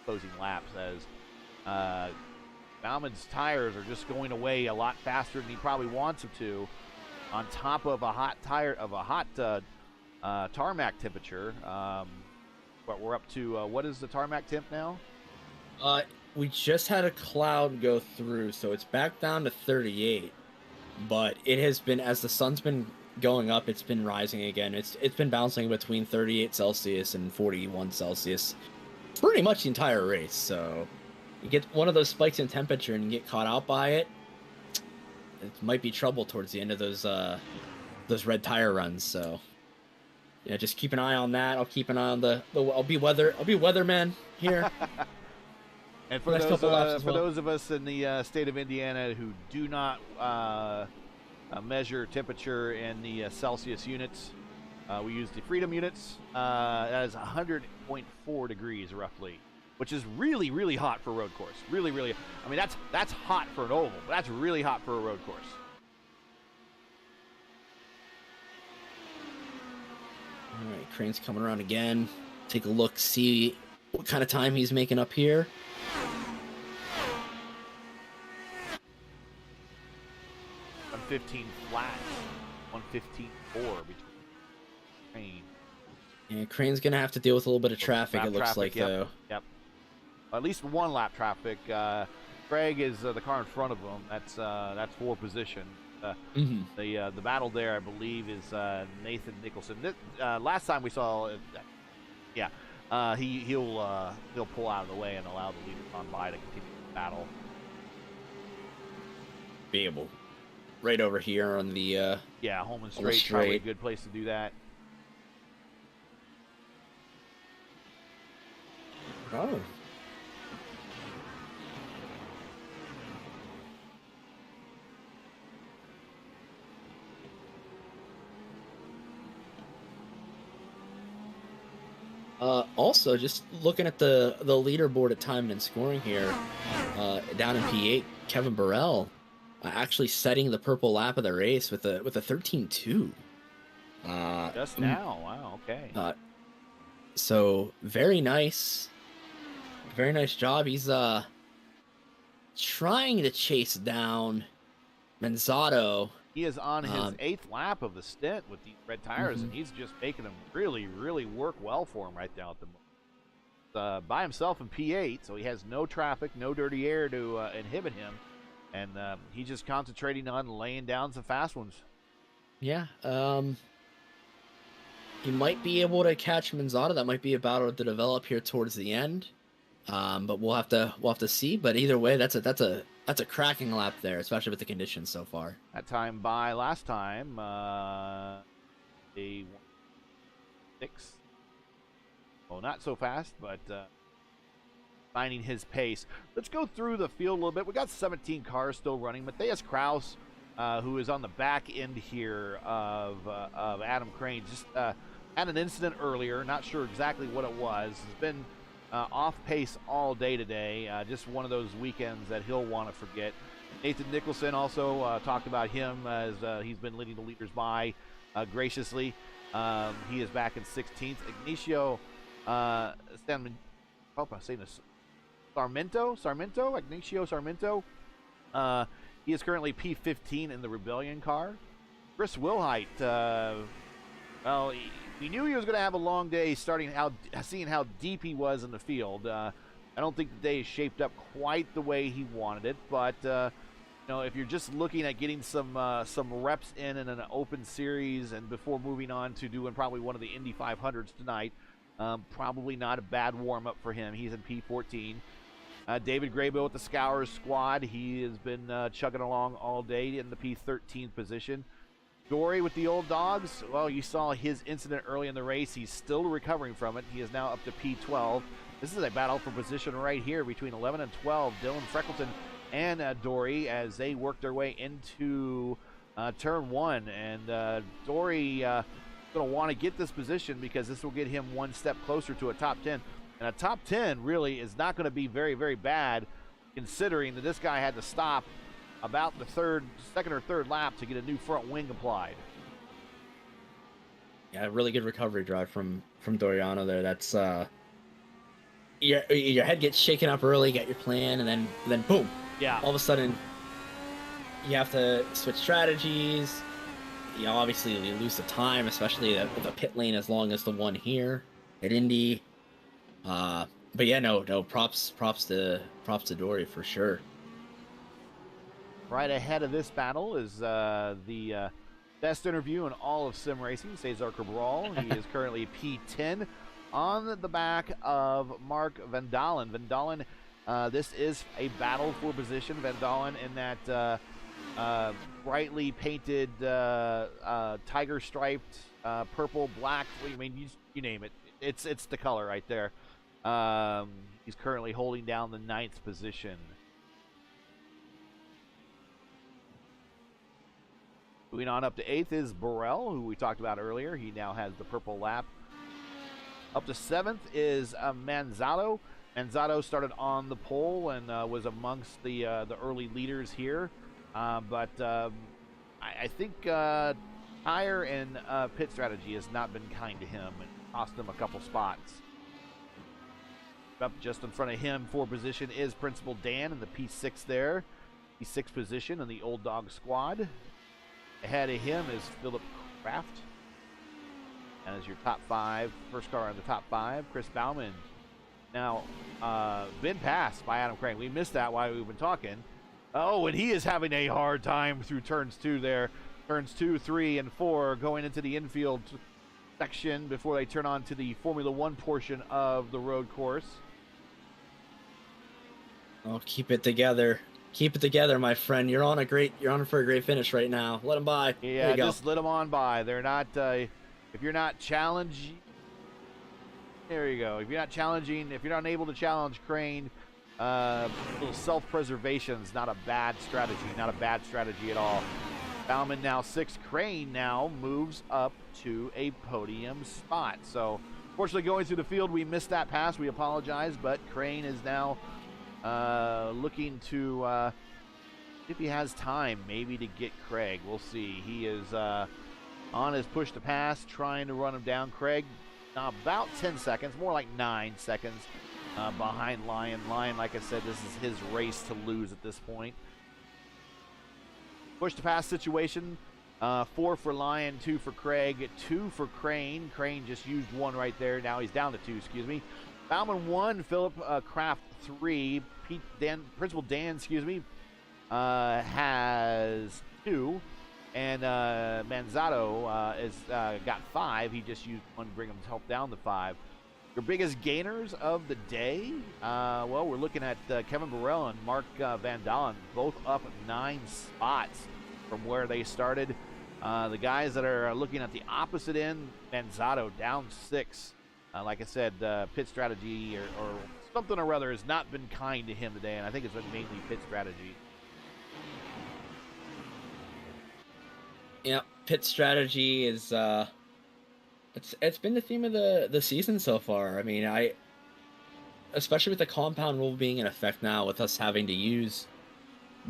closing laps, as Bauman's tires are just going away a lot faster than he probably wants them to, on top of a hot tarmac temperature. But we're up to what is the tarmac temp now? We just had a cloud go through, so it's back down to 38. But it has been, as the sun's been going up, it's been rising again. It's been bouncing between 38 Celsius and 41 Celsius pretty much the entire race. So you get one of those spikes in temperature and you get caught out by it, it might be trouble towards the end of those red tire runs. So yeah, just keep an eye on that. I'll keep an eye on I'll be weatherman here. And for those of us in the state of Indiana who do not measure temperature in the Celsius units, we use the Freedom units. That is 100.4 degrees roughly, which is really, really hot for a road course. Really, really. I mean, that's hot for an oval, but that's really hot for a road course. All right, Crane's coming around again. Take a look, see what kind of time he's making up here. Flat, 115.4 between Crane. Yeah, Crane's gonna have to deal with a little bit of traffic. It looks like, though. Yep. At least one lap traffic. Craig is the car in front of him. That's for position. The battle there, I believe, is Nathan Nicholson. Last time we saw, he'll pull out of the way and allow the leaders on by to continue the battle. Be able. Right over here on the Holman Straight, probably a good place to do that. Oh. Also, just looking at the leaderboard at time and scoring here, down in P8, Kevin Burrell actually setting the purple lap of the race with a 13.2. Just now, wow, okay. So very nice job. He's trying to chase down Manzato. He is on his 8th lap of the stint with these red tires, and he's just making them really, really work well for him right now at the moment. By himself in P8, so he has no traffic, no dirty air to inhibit him, and he's just concentrating on laying down some fast ones. Yeah, he might be able to catch Manzato. That might be a battle to develop here towards the end, but we'll have to see. But either way, that's a cracking lap there, especially with the conditions so far. That time by last time, a 6. Well, not so fast, but finding his pace. Let's go through the field a little bit. We got 17 cars still running. Matthias Kraus, who is on the back end here of Adam Crane, just had an incident earlier. Not sure exactly what it was. Has been off pace all day today. Just one of those weekends that he'll want to forget. Nathan Nicholson also talked about him as he's been leading the leaders by graciously. He is back in 16th. Ignacio Ignacio Sarmiento. He is currently P15 in the Rebellion car. Chris Wilhite, well, we knew he was going to have a long day seeing how deep he was in the field. I don't think the day is shaped up quite the way he wanted it, but if you're just looking at getting some reps in an open series and before moving on to doing probably one of the Indy 500s tonight, probably not a bad warm-up for him. He's in P14. David Graybill with the Scours squad. He has been chugging along all day in the P13 position. Dory with the old dogs. Well, you saw his incident early in the race. He's still recovering from it. He is now up to P12. This is a battle for position right here between 11 and 12. Dylan Freckleton and Dory as they work their way into turn 1. And Dory going to want to get this position because this will get him one step closer to a top 10. And a top 10 really is not going to be very, very bad considering that this guy had to stop about the second or third lap to get a new front wing applied. Yeah, really good recovery drive from Doriano there. That's your head gets shaken up early, get your plan, and then boom. Yeah. All of a sudden, you have to switch strategies. Obviously you lose the time, especially with a pit lane as long as the one here at Indy. But yeah, no, props to Dory for sure. Right ahead of this battle is the best interview in all of sim racing, Cesar Cabral. He is currently P10 on the back of Mark Van Dalen. Van Dalen, this is a battle for position. Van Dalen in that brightly painted tiger-striped purple, black. I mean, you name it. It's the color right there. He's currently holding down the 9th position. Moving on up to 8th is Burrell, who we talked about earlier. He now has the purple lap. Up to 7th is Manzato. Manzato started on the pole and was amongst the early leaders here. But I think tire and pit strategy has not been kind to him and cost him a couple spots. Up just in front of him for position is Principal Dan in the P6 there. P6 position in the Old Dog squad. Ahead of him is Philip Kraft. And as your top 5, first car in the top 5, Chris Bauman. Now, been passed by Adam Crane. We missed that while we've been talking. Oh, and he is having a hard time through turns 2 there. Turns 2, 3, and 4 going into the infield section before they turn on to the Formula 1 portion of the road course. Oh, keep it together. Keep it together, my friend. You're on for a great finish right now. Let them by. Yeah, just let them on by. They're not. If you're not challenging, there you go. If you're not challenging, if you're not able to challenge Crane, little self-preservation is not a bad strategy. Not a bad strategy at all. Bauman now 6th. Crane now moves up to a podium spot. So Fortunately, going through the field, we missed that pass. We apologize, but Crane is now looking to see if he has time maybe to get Craig. We'll see. He is on his push to pass, trying to run him down. Craig, about 10 seconds, more like 9 seconds behind Lion. Lion, like I said, this is his race to lose at this point. Push to pass situation, 4 for Lion, 2 for Craig, 2 for Crane. Crane just used 1 right there. Now he's down to 2, excuse me. Bauman 1, Philip Kraft 3, Principal Dan, has 2, and Manzato is got 5. He just used 1 to bring himself down to 5. Your biggest gainers of the day, well, we're looking at Kevin Burrell and Mark Van Dalen, both up 9 spots from where they started. The guys that are looking at the opposite end, Manzato down 6. Like I said, pit strategy or something or other has not been kind to him today, and I think it's been mainly pit strategy. Yeah, pit strategy is it's been the theme of the season so far. I mean, especially with the compound rule being in effect now, with us having to use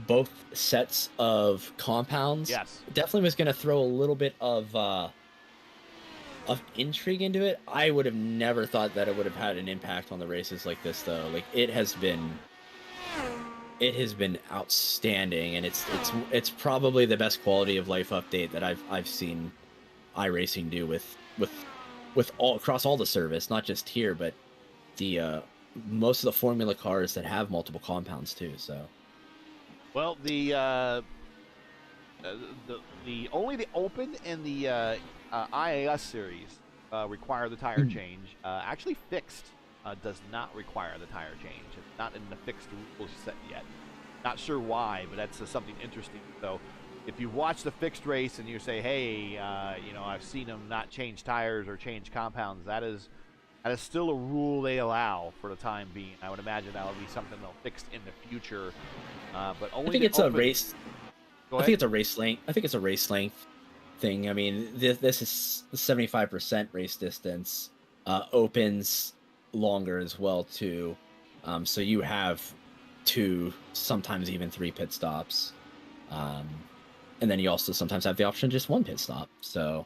both sets of compounds, yes, definitely was going to throw a little bit of intrigue into it. I would have never thought that it would have had an impact on the races like this, though. Like, it has been outstanding, and it's probably the best quality of life update that I've seen iRacing do with all across all the service, not just here, but the most of the formula cars that have multiple compounds too. So, well, the only the Open and the IAS series require the tire change. Actually, fixed does not require the tire change. It's not in the fixed rules set yet. Not sure why, but that's something interesting. So, if you watch the fixed race and you say, hey, I've seen them not change tires or change compounds, that is still a rule they allow for the time being. I would imagine that would be something they'll fix in the future. But only I think it's Open... a race. I think it's a race length. I think it's a race length thing. I mean, this is 75% race distance. Opens longer as well too. So you have 2, sometimes even 3 pit stops. And then you also sometimes have the option of just 1 pit stop. So,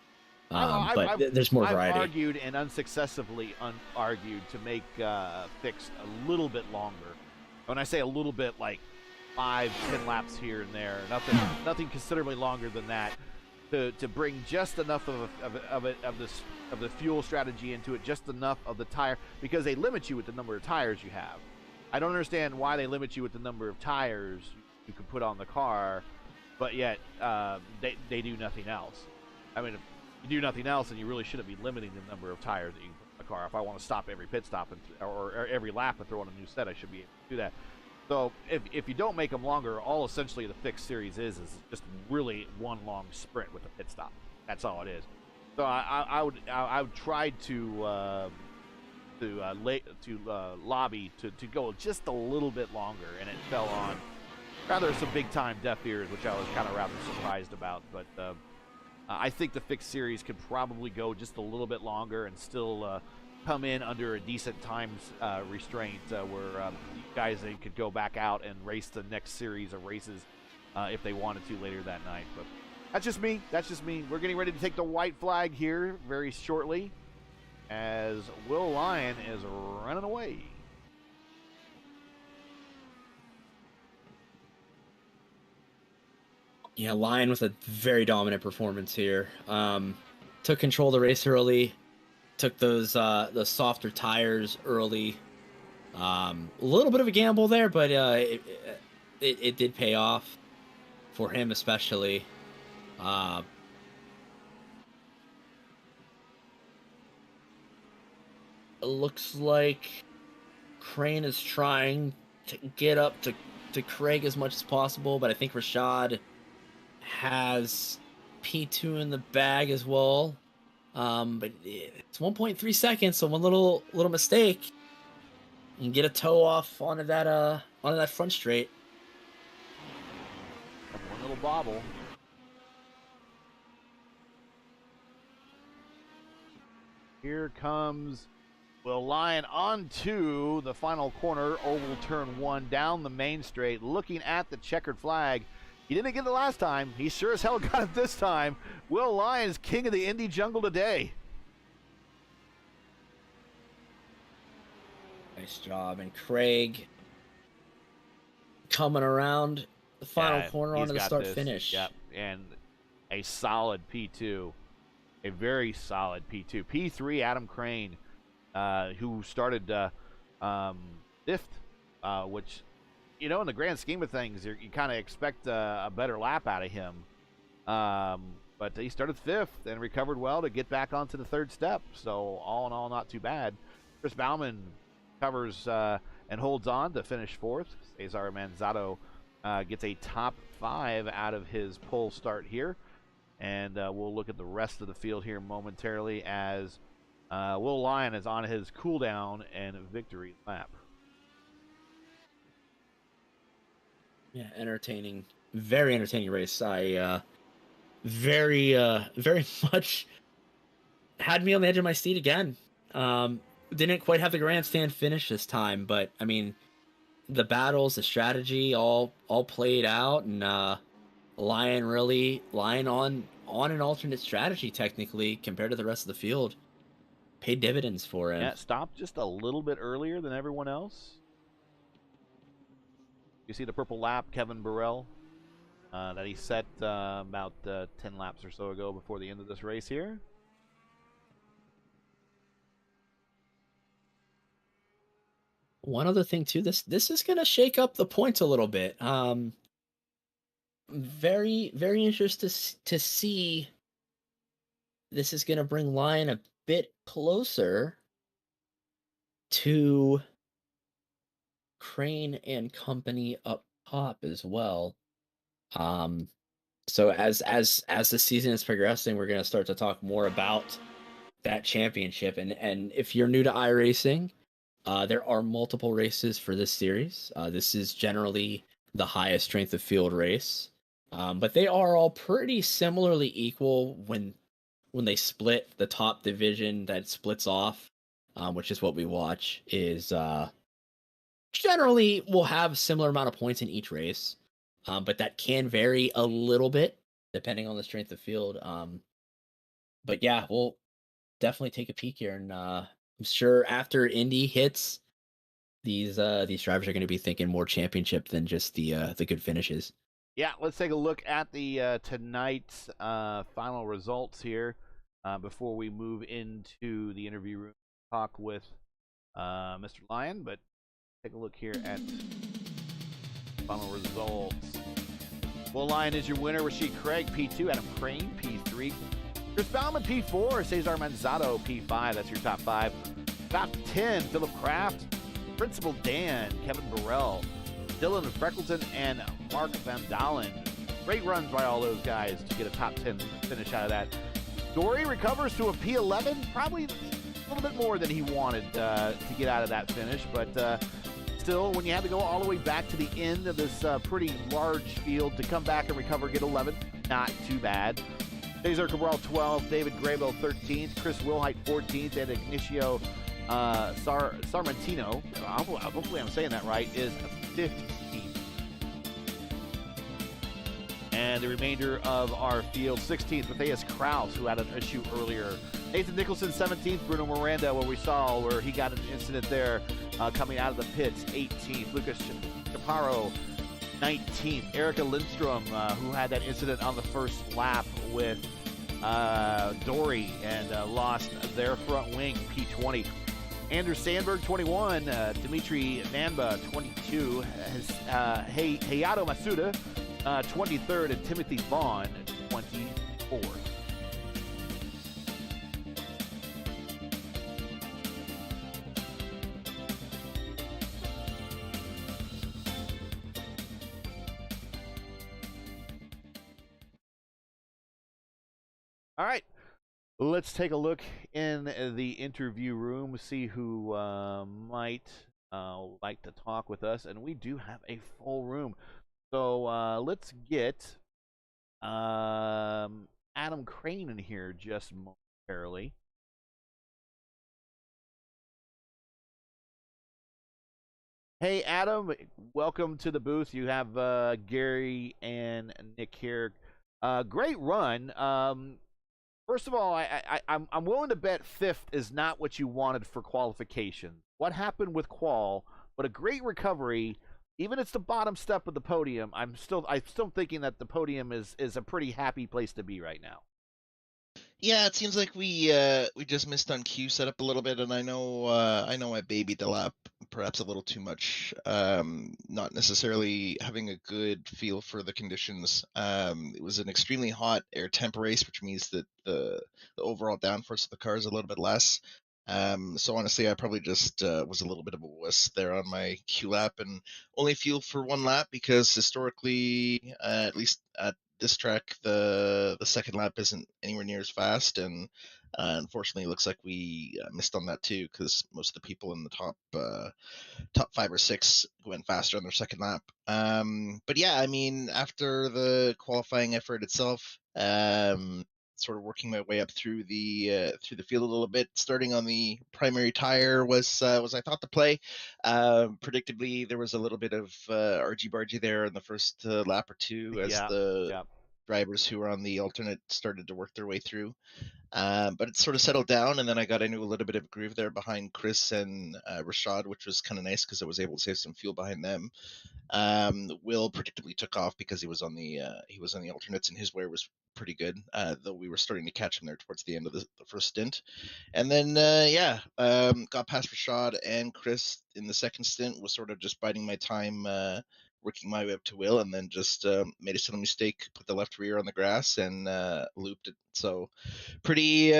there's more variety. I've argued and unsuccessfully argued to make fixed a little bit longer. When I say a little bit, like 5-10 laps here and there, nothing considerably longer than that, to bring just enough of the fuel strategy into it, just enough of the tire, because they limit you with the number of tires you have. I don't understand why they limit you with the number of tires you can put on the car, but yet they do nothing else. I mean, if you do nothing else, then you really shouldn't be limiting the number of tires that you can put in the car. If I want to stop every pit stop or every lap and throw on a new set, I should be able to do that. So if you don't make them longer, all essentially the fixed series is just really one long sprint with a pit stop. That's all it is. So I would try to lobby to go just a little bit longer, and it fell on rather some big time deaf ears, which I was kind of rather surprised about. But I think the fixed series could probably go just a little bit longer and still come in under a decent time restraint where you guys could go back out and race the next series of races if they wanted to later that night. But that's just me. We're getting ready to take the white flag here very shortly as Will Lyon is running away. Yeah, Lyon with a very dominant performance here. Took control of the race early. Took those the softer tires early. A little bit of a gamble there, but it did pay off for him, especially. It looks like Crane is trying to get up to Craig as much as possible, but I think Rashad has P2 in the bag as well. But it's 1.3 seconds, so one little mistake, you can get a toe off onto that front straight. One little bobble. Here comes Will Lyon onto the final corner, oval turn 1, down the main straight, looking at the checkered flag. He didn't get it last time. He sure as hell got it this time. Will Lyon is king of the Indy jungle today. Nice job. And Craig coming around the final corner onto the start-finish. Yep, and a solid P2. A very solid P2. P3, Adam Crane, who started 5th, which, you know, in the grand scheme of things, you kind of expect a better lap out of him. But he started 5th and recovered well to get back onto the 3rd step. So all in all, not too bad. Chris Bauman covers and holds on to finish 4th. Cesar Manzado gets a top 5 out of his pole start here. And we'll look at the rest of the field here momentarily as Will Lyon is on his cool down and victory lap. Yeah, entertaining, very entertaining race. I very much had me on the edge of my seat again. Didn't quite have the grandstand finish this time, but I mean, the battles, the strategy, all played out, and Lyon on an alternate strategy technically compared to the rest of the field paid dividends for him. Yeah, stopped just a little bit earlier than everyone else. You see the purple lap, Kevin Burrell, that he set about 10 laps or so ago before the end of this race here. One other thing too, this is going to shake up the points a little bit. Very interested to see. This is going to bring Lyon a bit closer to Crane and company up top as well. So as the season is progressing, we're going to start to talk more about that championship. And if you're new to iRacing, there are multiple races for this series. This is generally the highest strength of field race. But they are all pretty similarly equal when they split. The top division that splits off, which is what we watch, is generally will have a similar amount of points in each race. But that can vary a little bit depending on the strength of field. But yeah, we'll definitely take a peek here, and I'm sure after Indy hits, these drivers are going to be thinking more championship than just the good finishes. Yeah, let's take a look at the tonight's final results here before we move into the interview room talk with Mr. Lyon. But take a look here at final results. Will Lyon is your winner. Rashid Craig, P2. Adam Crane, P3. Chris Bauman, P4. Cesar Manzado, P5. That's your top 5. Top 10, Philip Kraft, Principal Dan, Kevin Burrell, Dylan Freckleton, and Mark Van Dalen. Great runs by all those guys to get a top 10 finish out of that. Dory recovers to a P11, probably a little bit more than he wanted to get out of that finish, but still, when you have to go all the way back to the end of this pretty large field to come back and recover, get 11, not too bad. Cesar Cabral 12th, David Graybill 13th, Chris Wilhite 14th, and Ignacio Sarmentino, hopefully I'm saying that right, is 15th. And the remainder of our field, 16th, Matthias Kraus, who had an issue earlier. Nathan Nicholson, 17th. Bruno Miranda, where he got an incident there coming out of the pits, 18th. Lucas Chaparro, 19th. Erica Lindstrom, who had that incident on the first lap with Dory and lost their front wing, P20. Andrew Sandberg, 21. Dimitri Nanba, 22. Hayato Masuda, 23rd, and Timothy Vaughn, 24th. All right, let's take a look in the interview room, see who might like to talk with us, and we do have a full room. So let's get Adam Crane in here just momentarily. Hey, Adam, welcome to the booth. You have Gary and Nick here. Great run. First of all, I'm willing to bet fifth is not what you wanted for qualification. What happened with qual? But a great recovery. Even it's the bottom step of the podium. I'm still thinking that the podium is a pretty happy place to be right now. Yeah, it seems like we just missed on cue setup a little bit, and I know I babied the lap perhaps a little too much. Not necessarily having a good feel for the conditions. It was an extremely hot air temp race, which means that the overall downforce of the car is a little bit less. So honestly, I probably just was a little bit of a wuss there on my Q lap, and only fuel for one lap because historically, at least at this track, the second lap isn't anywhere near as fast, and unfortunately, it looks like we missed on that too because most of the people in the top 5 or 6 went faster on their second lap. But yeah, I mean, after the qualifying effort itself, sort of working my way up through the field a little bit. Starting on the primary tire was I thought the play. Predictably, there was a little bit of argy bargy there in the first lap or two as Yeah, the yeah. drivers who were on the alternate started to work their way through. But it sort of settled down, and then I got into a little bit of a groove there behind Chris and Rashad, which was kind of nice because I was able to save some fuel behind them. Will predictably took off because he was on the alternates, and his wear was pretty good, though we were starting to catch him there towards the end of the first stint. And then got past Rashad and Chris in the second stint. Was sort of just biding my time, working my way up to Will, and then just made a silly mistake, put the left rear on the grass, and looped it. So pretty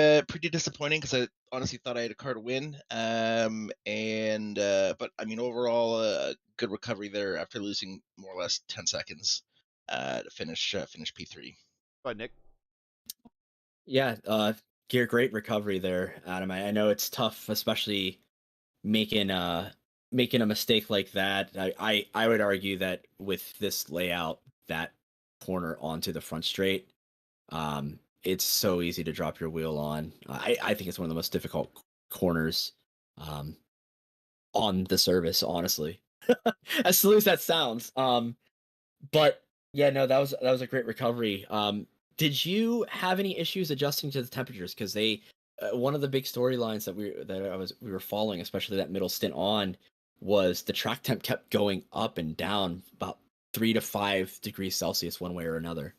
disappointing because I honestly thought I had a car to win. But I mean overall, good recovery there after losing more or less 10 seconds to finish P3. Go ahead, Nick. Yeah, Gear, great recovery there, Adam. I know it's tough, especially making making a mistake like that. I would argue that with this layout, that corner onto the front straight, it's so easy to drop your wheel on. I think it's one of the most difficult corners on the service, honestly. As silly as that sounds. But yeah, no, that was a great recovery. Did you have any issues adjusting to the temperatures? Because they one of the big storylines we were following, especially that middle stint on, was the track temp kept going up and down about 3 to 5 degrees Celsius one way or another.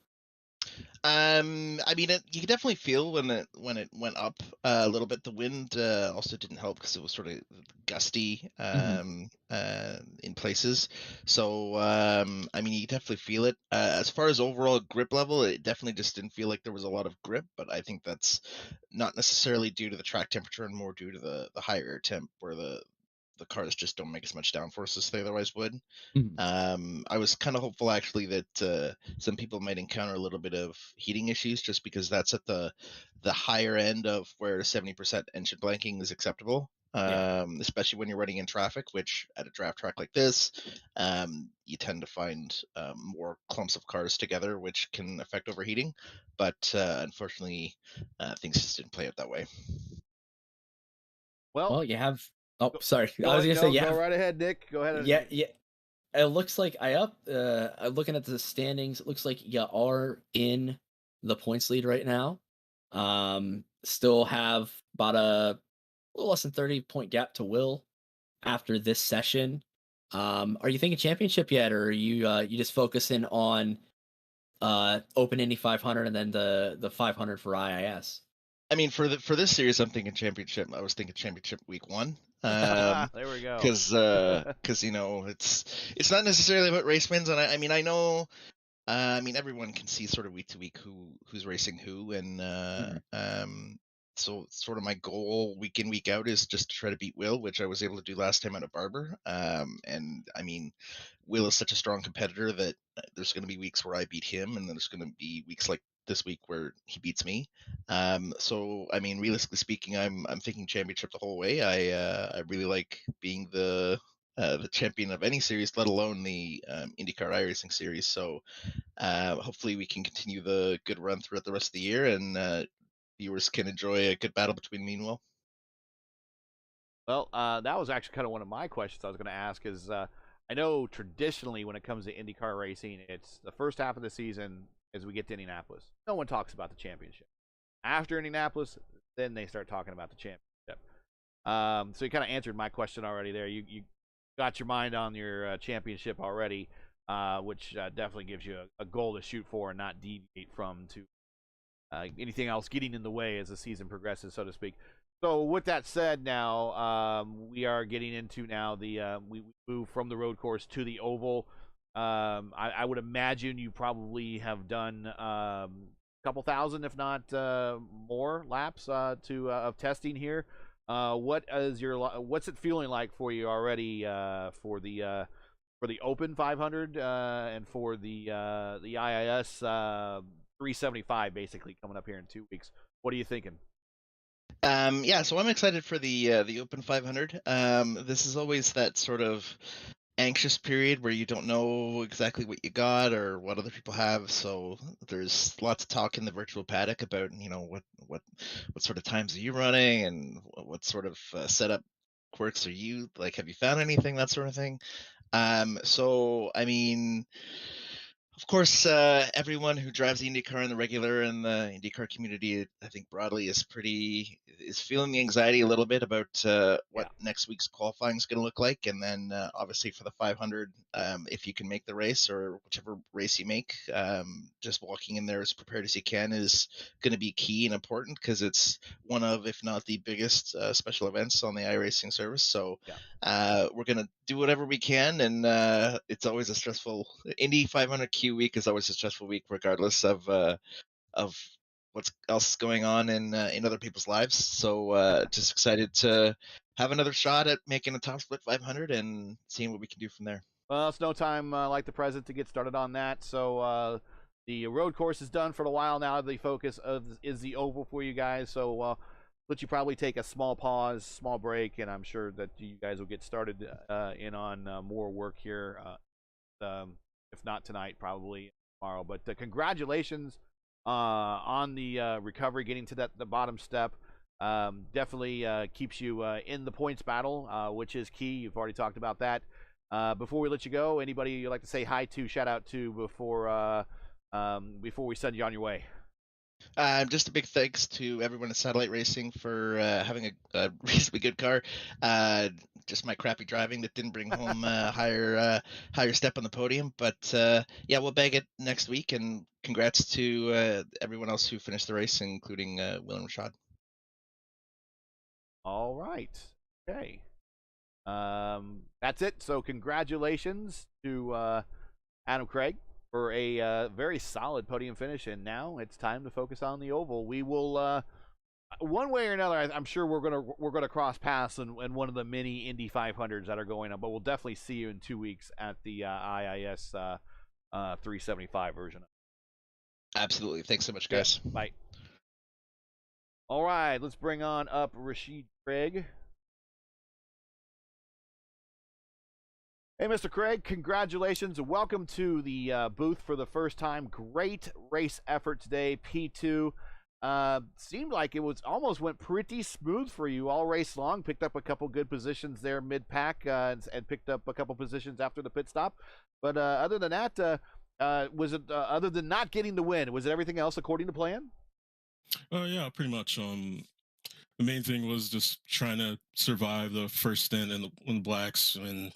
I mean, you could definitely feel when it went up a little bit. The wind also didn't help because it was sort of gusty in places. So I mean, you definitely feel it. As far as overall grip level, it definitely just didn't feel like there was a lot of grip. But I think that's not necessarily due to the track temperature and more due to the higher air temp, where the cars just don't make as much downforce as they otherwise would. I was kind of hopeful actually that some people might encounter a little bit of heating issues just because that's at the higher end of where 70% engine blanking is acceptable. Especially when you're running in traffic, which at a draft track like this, you tend to find more clumps of cars together, which can affect overheating. But unfortunately, things just didn't play out that way. Well, Well, you have. Oh, sorry. go I was ahead. gonna say No, you go have. right ahead, Nick. Go ahead. Yeah, yeah. It looks like looking at the standings, it looks like you are in the points lead right now. Still have about a little less than 30-point gap to Will after this session. Are you thinking championship yet, or are you just focusing on Open Indy 500 and then the 500 for IIS? I mean, for this series, I'm thinking championship. I was thinking championship week one. There we go. Because it's not necessarily about race wins, and I mean I know, I mean everyone can see sort of week to week who's racing who, and so sort of my goal week in week out is just to try to beat Will, which I was able to do last time out of Barber. And I mean, Will is such a strong competitor that there's going to be weeks where I beat him, and then there's going to be weeks like this week where he beats me. So I mean, realistically speaking, I'm thinking championship the whole way. I really like being the champion of any series, let alone the IndyCar iRacing series. So hopefully we can continue the good run throughout the rest of the year, and viewers can enjoy a good battle between me and Will. Well, that was actually kind of one of my questions I was going to ask. Is I know traditionally when it comes to IndyCar racing, it's the first half of the season as we get to Indianapolis. No one talks about the championship. After Indianapolis, then they start talking about the championship. So you kind of answered my question already there. You got your mind on your championship already, which definitely gives you a goal to shoot for and not deviate from to anything else getting in the way as the season progresses, so to speak. So with that said, now we are getting into now we move from the road course to the oval. I would imagine you probably have done a couple thousand, if not more, laps to of testing here. What's it feeling like for you already for the Open 500 and for the IIS 375 basically coming up here in 2 weeks? What are you thinking? Yeah, so I'm excited for the Open 500. This is always that sort of anxious period where you don't know exactly what you got or what other people have. So there's lots of talk in the virtual paddock about, what sort of times are you running and what sort of setup quirks are you like? Have you found anything, that sort of thing? So I mean, of course, everyone who drives the IndyCar in the regular and the IndyCar community, I think broadly, is feeling the anxiety a little bit about what next week's qualifying is going to look like, and then obviously for the 500, if you can make the race or whichever race you make, just walking in there as prepared as you can is going to be key and important because it's one of, if not the biggest special events on the iRacing service. So we're going to do whatever we can, and it's always a stressful Indy 500 Q week is always a stressful week, regardless of what's else going on in other people's lives. So just excited to have another shot at making a top split 500 and seeing what we can do from there. Well, it's no time like the present to get started on that. So the road course is done for a while now. The focus is the oval for you guys. So let you probably take a small pause, small break, and I'm sure that you guys will get started in on more work here. If not tonight, probably tomorrow. But congratulations on the recovery, getting to the bottom step. Definitely keeps you in the points battle, which is key. You've already talked about that. Before we let you go, anybody you'd like to say hi to, shout out to before we send you on your way? Just a big thanks to everyone at Satellite Racing for having a reasonably good car. Just my crappy driving that didn't bring home higher step on the podium. But yeah, we'll bag it next week. And congrats to everyone else who finished the race, including Will and Rashad. All right. Okay. That's it. So congratulations to Adam Craig for a very solid podium finish, and now it's time to focus on the oval. We will, one way or another, I'm sure we're gonna cross paths in one of the many Indy 500s that are going on, but we'll definitely see you in 2 weeks at the IIS 375 version. Absolutely. Thanks so much, guys. Bye. All right, let's bring on up Rashid Craig. Hey, Mr. Craig, congratulations. Welcome to the booth for the first time. Great race effort today, P2. Seemed like it went pretty smooth for you all race long. Picked up a couple good positions there mid-pack and picked up a couple positions after the pit stop. But other than that, was it other than not getting the win, was it everything else according to plan? Yeah, pretty much. The main thing was just trying to survive the first stint in the blacks and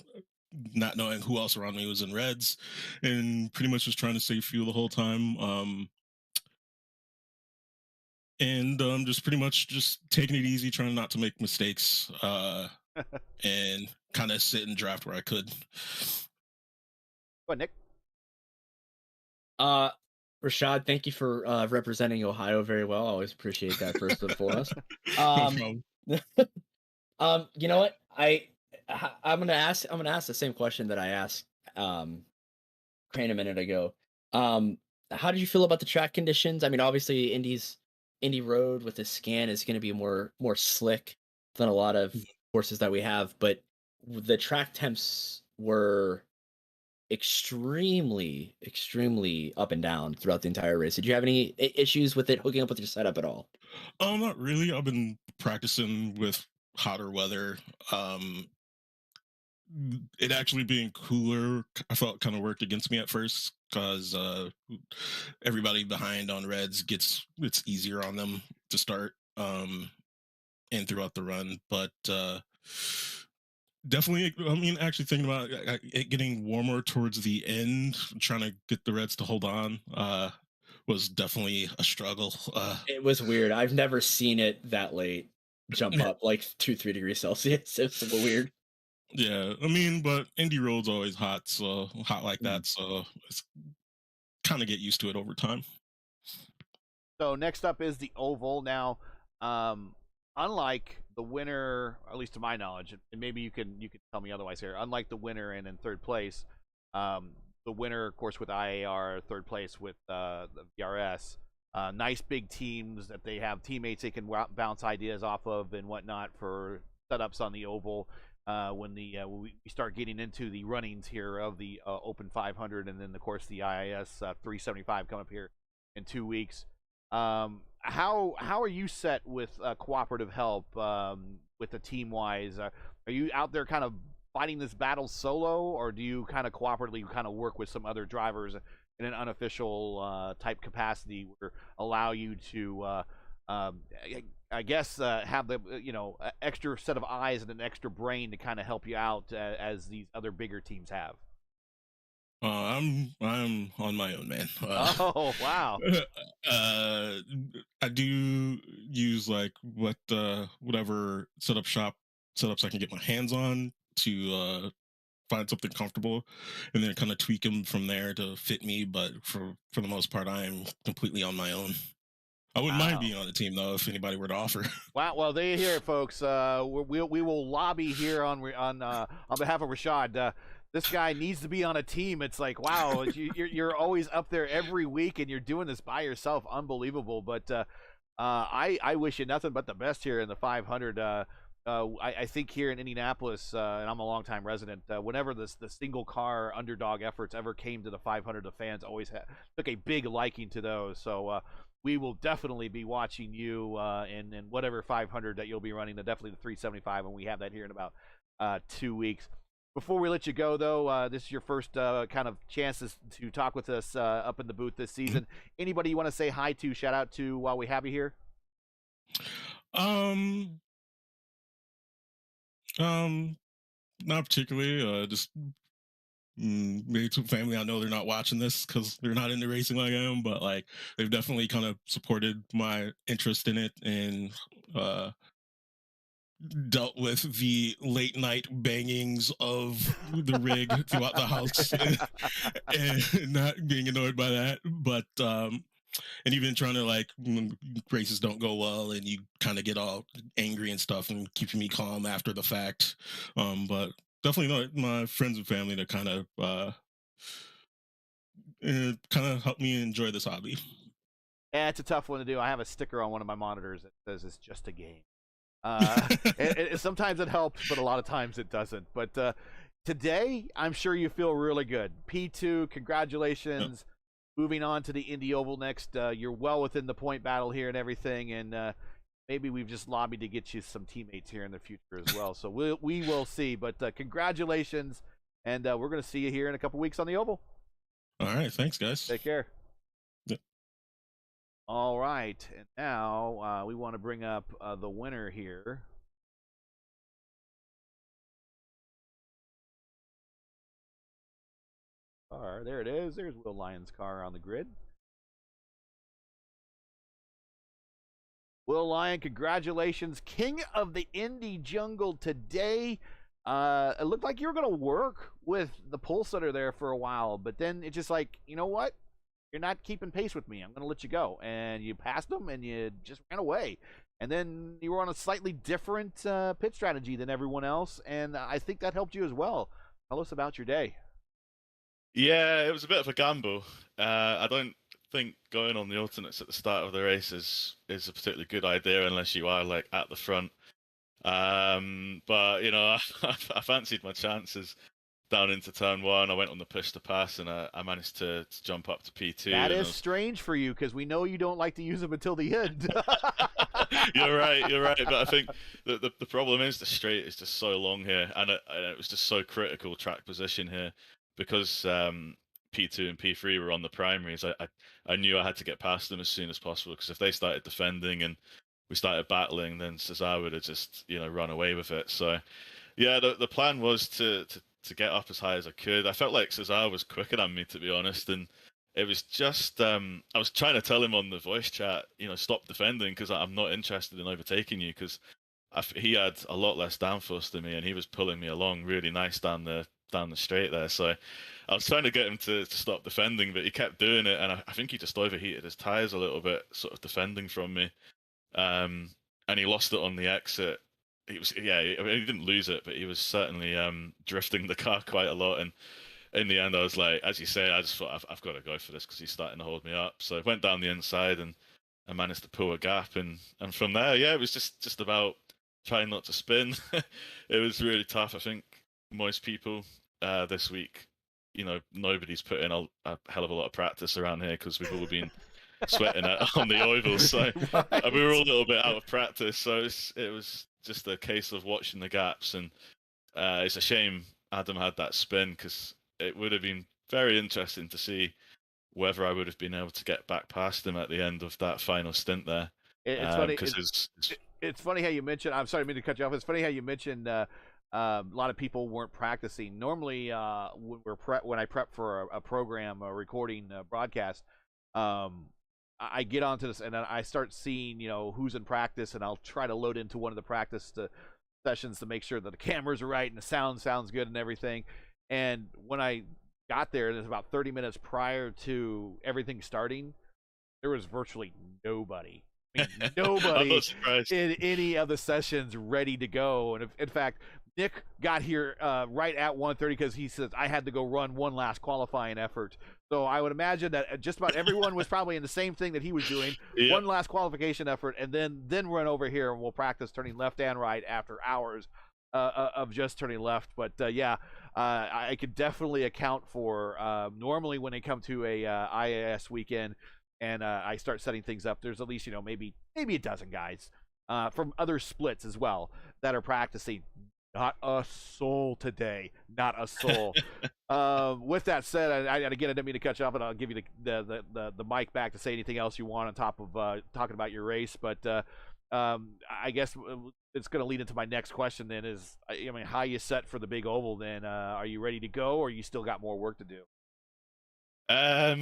not knowing who else around me was in reds, and pretty much just trying to save fuel the whole time. And just pretty much just taking it easy, trying not to make mistakes, and kind of sit and draft where I could. What, Nick? Rashad, thank you for representing Ohio very well. I always appreciate that, first and foremost. You know what? I'm gonna ask the same question that I asked Crane a minute ago. How did you feel about the track conditions? I mean, obviously Indy Road with the scan is going to be more slick than a lot of courses that we have, but the track temps were extremely up and down throughout the entire race. Did you have any issues with it hooking up with your setup at all? Not really. I've been practicing with hotter weather. It actually being cooler, I felt kind of worked against me at first because everybody behind on reds it's easier on them to start and throughout the run, but definitely. I mean, actually thinking about it getting warmer towards the end, trying to get the reds to hold on was definitely a struggle. It was weird. I've never seen it that late jump up like 2-3 degrees Celsius. It's a little weird. Yeah, I mean, but Indy Road's always hot, so hot like that, so it's kind of get used to it over time. So next up is the oval. Now, unlike the winner, at least to my knowledge, and maybe you can tell me otherwise here. Unlike the winner and in third place, the winner, of course, with IAR, third place with the VRS. Nice big teams that they have teammates they can bounce ideas off of and whatnot for setups on the oval. When we start getting into the runnings here of the Open 500, and then of course the IIS 375 coming up here in 2 weeks. How are you set with cooperative help with the team wise? Are you out there kind of fighting this battle solo, or do you kind of cooperatively kind of work with some other drivers in an unofficial type capacity, or allow you to I guess have the extra set of eyes and an extra brain to kind of help you out as these other bigger teams have? I'm on my own, man. Oh wow! I do use like whatever setups I can get my hands on to find something comfortable, and then kind of tweak them from there to fit me. But for the most part, I am completely on my own. I wouldn't mind being on the team though if anybody were to offer. Wow. Well, there you hear it, folks. We will lobby here on behalf of Rashad. This guy needs to be on a team. It's like, wow, you're always up there every week, and you're doing this by yourself. Unbelievable. But I wish you nothing but the best here in the 500. I think here in Indianapolis, and I'm a longtime resident, whenever the single car underdog efforts ever came to the 500, the fans always took a big liking to those. So we will definitely be watching you in whatever 500 that you'll be running, definitely the 375, and we have that here in about 2 weeks. Before we let you go, though, this is your first kind of chance to talk with us up in the booth this season. Anybody you want to say hi to, shout out to while we have you here? Not particularly. Just maybe to family. I know they're not watching this because they're not into racing like I am, but like they've definitely kind of supported my interest in it and dealt with the late night bangings of the rig throughout the house and not being annoyed by that. But and even trying to, like, when races don't go well and you kind of get all angry and stuff, and keeping me calm after the fact. But definitely my friends and family to kind of help me enjoy this hobby. Yeah, it's a tough one to do. I have a sticker on one of my monitors that says it's just a game. Sometimes it helps, but a lot of times it doesn't. But today, I'm sure you feel really good. P2, congratulations. Yep. Moving on to the Indy Oval next. You're well within the point battle here and everything, and maybe we've just lobbied to get you some teammates here in the future as well. So we will see. But congratulations, and we're going to see you here in a couple weeks on the Oval. All right, thanks, guys. Take care. Yep. All right, and now we want to bring up the winner here. There it is. There's Will Lyon's car on the grid. Will Lyon, congratulations. King of the Indy jungle today. It looked like you were going to work with the pole sitter there for a while, but then it's just like, you know what? You're not keeping pace with me. I'm going to let you go. And you passed him, and you just ran away. And then you were on a slightly different pit strategy than everyone else, and I think that helped you as well. Tell us about your day. Yeah, it was a bit of a gamble. I don't think going on the alternates at the start of the race is a particularly good idea unless you are like at the front. But you know, I fancied my chances down into turn one. I went on the push to pass, and I managed to jump up to P2. That is strange for you because we know you don't like to use them until the end. You're right. You're right. But I think the problem is the straight is just so long here, and it was just so critical track position here because P2 and P3 were on the primaries. I knew I had to get past them as soon as possible because if they started defending and we started battling, then Cesar would have just run away with it. So yeah, the plan was to get up as high as I could. I felt like Cesar was quicker than me, to be honest, and it was just I was trying to tell him on the voice chat, stop defending because I'm not interested in overtaking you because he had a lot less downforce than me and he was pulling me along really nice down the straight there. So I was trying to get him to stop defending, but he kept doing it, and I think he just overheated his tires a little bit, sort of defending from me, and he lost it on the exit. He didn't lose it, but he was certainly drifting the car quite a lot. And in the end, I was like, as you say, I just thought I've got to go for this because he's starting to hold me up. So I went down the inside and I managed to pull a gap, and from there, it was just about trying not to spin. It was really tough. I think most people this week, nobody's put in a hell of a lot of practice around here because we've all been sweating on the oval, so right. We were all a little bit out of practice. So it was just a case of watching the gaps, and it's a shame Adam had that spin because it would have been very interesting to see whether I would have been able to get back past him at the end of that final stint there. It's funny. It's funny how you mentioned. I'm sorry, I mean to cut you off. It's funny how you mentioned a lot of people weren't practicing. Normally, when I prep for a program, a recording, broadcast, I get onto this and then I start seeing who's in practice, and I'll try to load into one of the practice sessions to make sure that the cameras are right and the sound sounds good and everything. And when I got there, it was about 30 minutes prior to everything starting, there was virtually nobody. I mean, nobody in any of the sessions ready to go. And in fact, Nick got here right at 1:30 because he says I had to go run one last qualifying effort. So I would imagine that just about everyone was probably in the same thing that he was doing, one last qualification effort, and then run over here and we'll practice turning left and right after hours of just turning left. But I could definitely account for normally when they come to a IAS weekend and I start setting things up, there's at least maybe a dozen guys from other splits as well that are practicing. Not a soul today. Not a soul. With that said, I again, I didn't mean to cut you off, and I'll give you the mic back to say anything else you want on top of talking about your race. But I guess it's going to lead into my next question. Then is, how you set for the big oval? Then are you ready to go, or you still got more work to do? I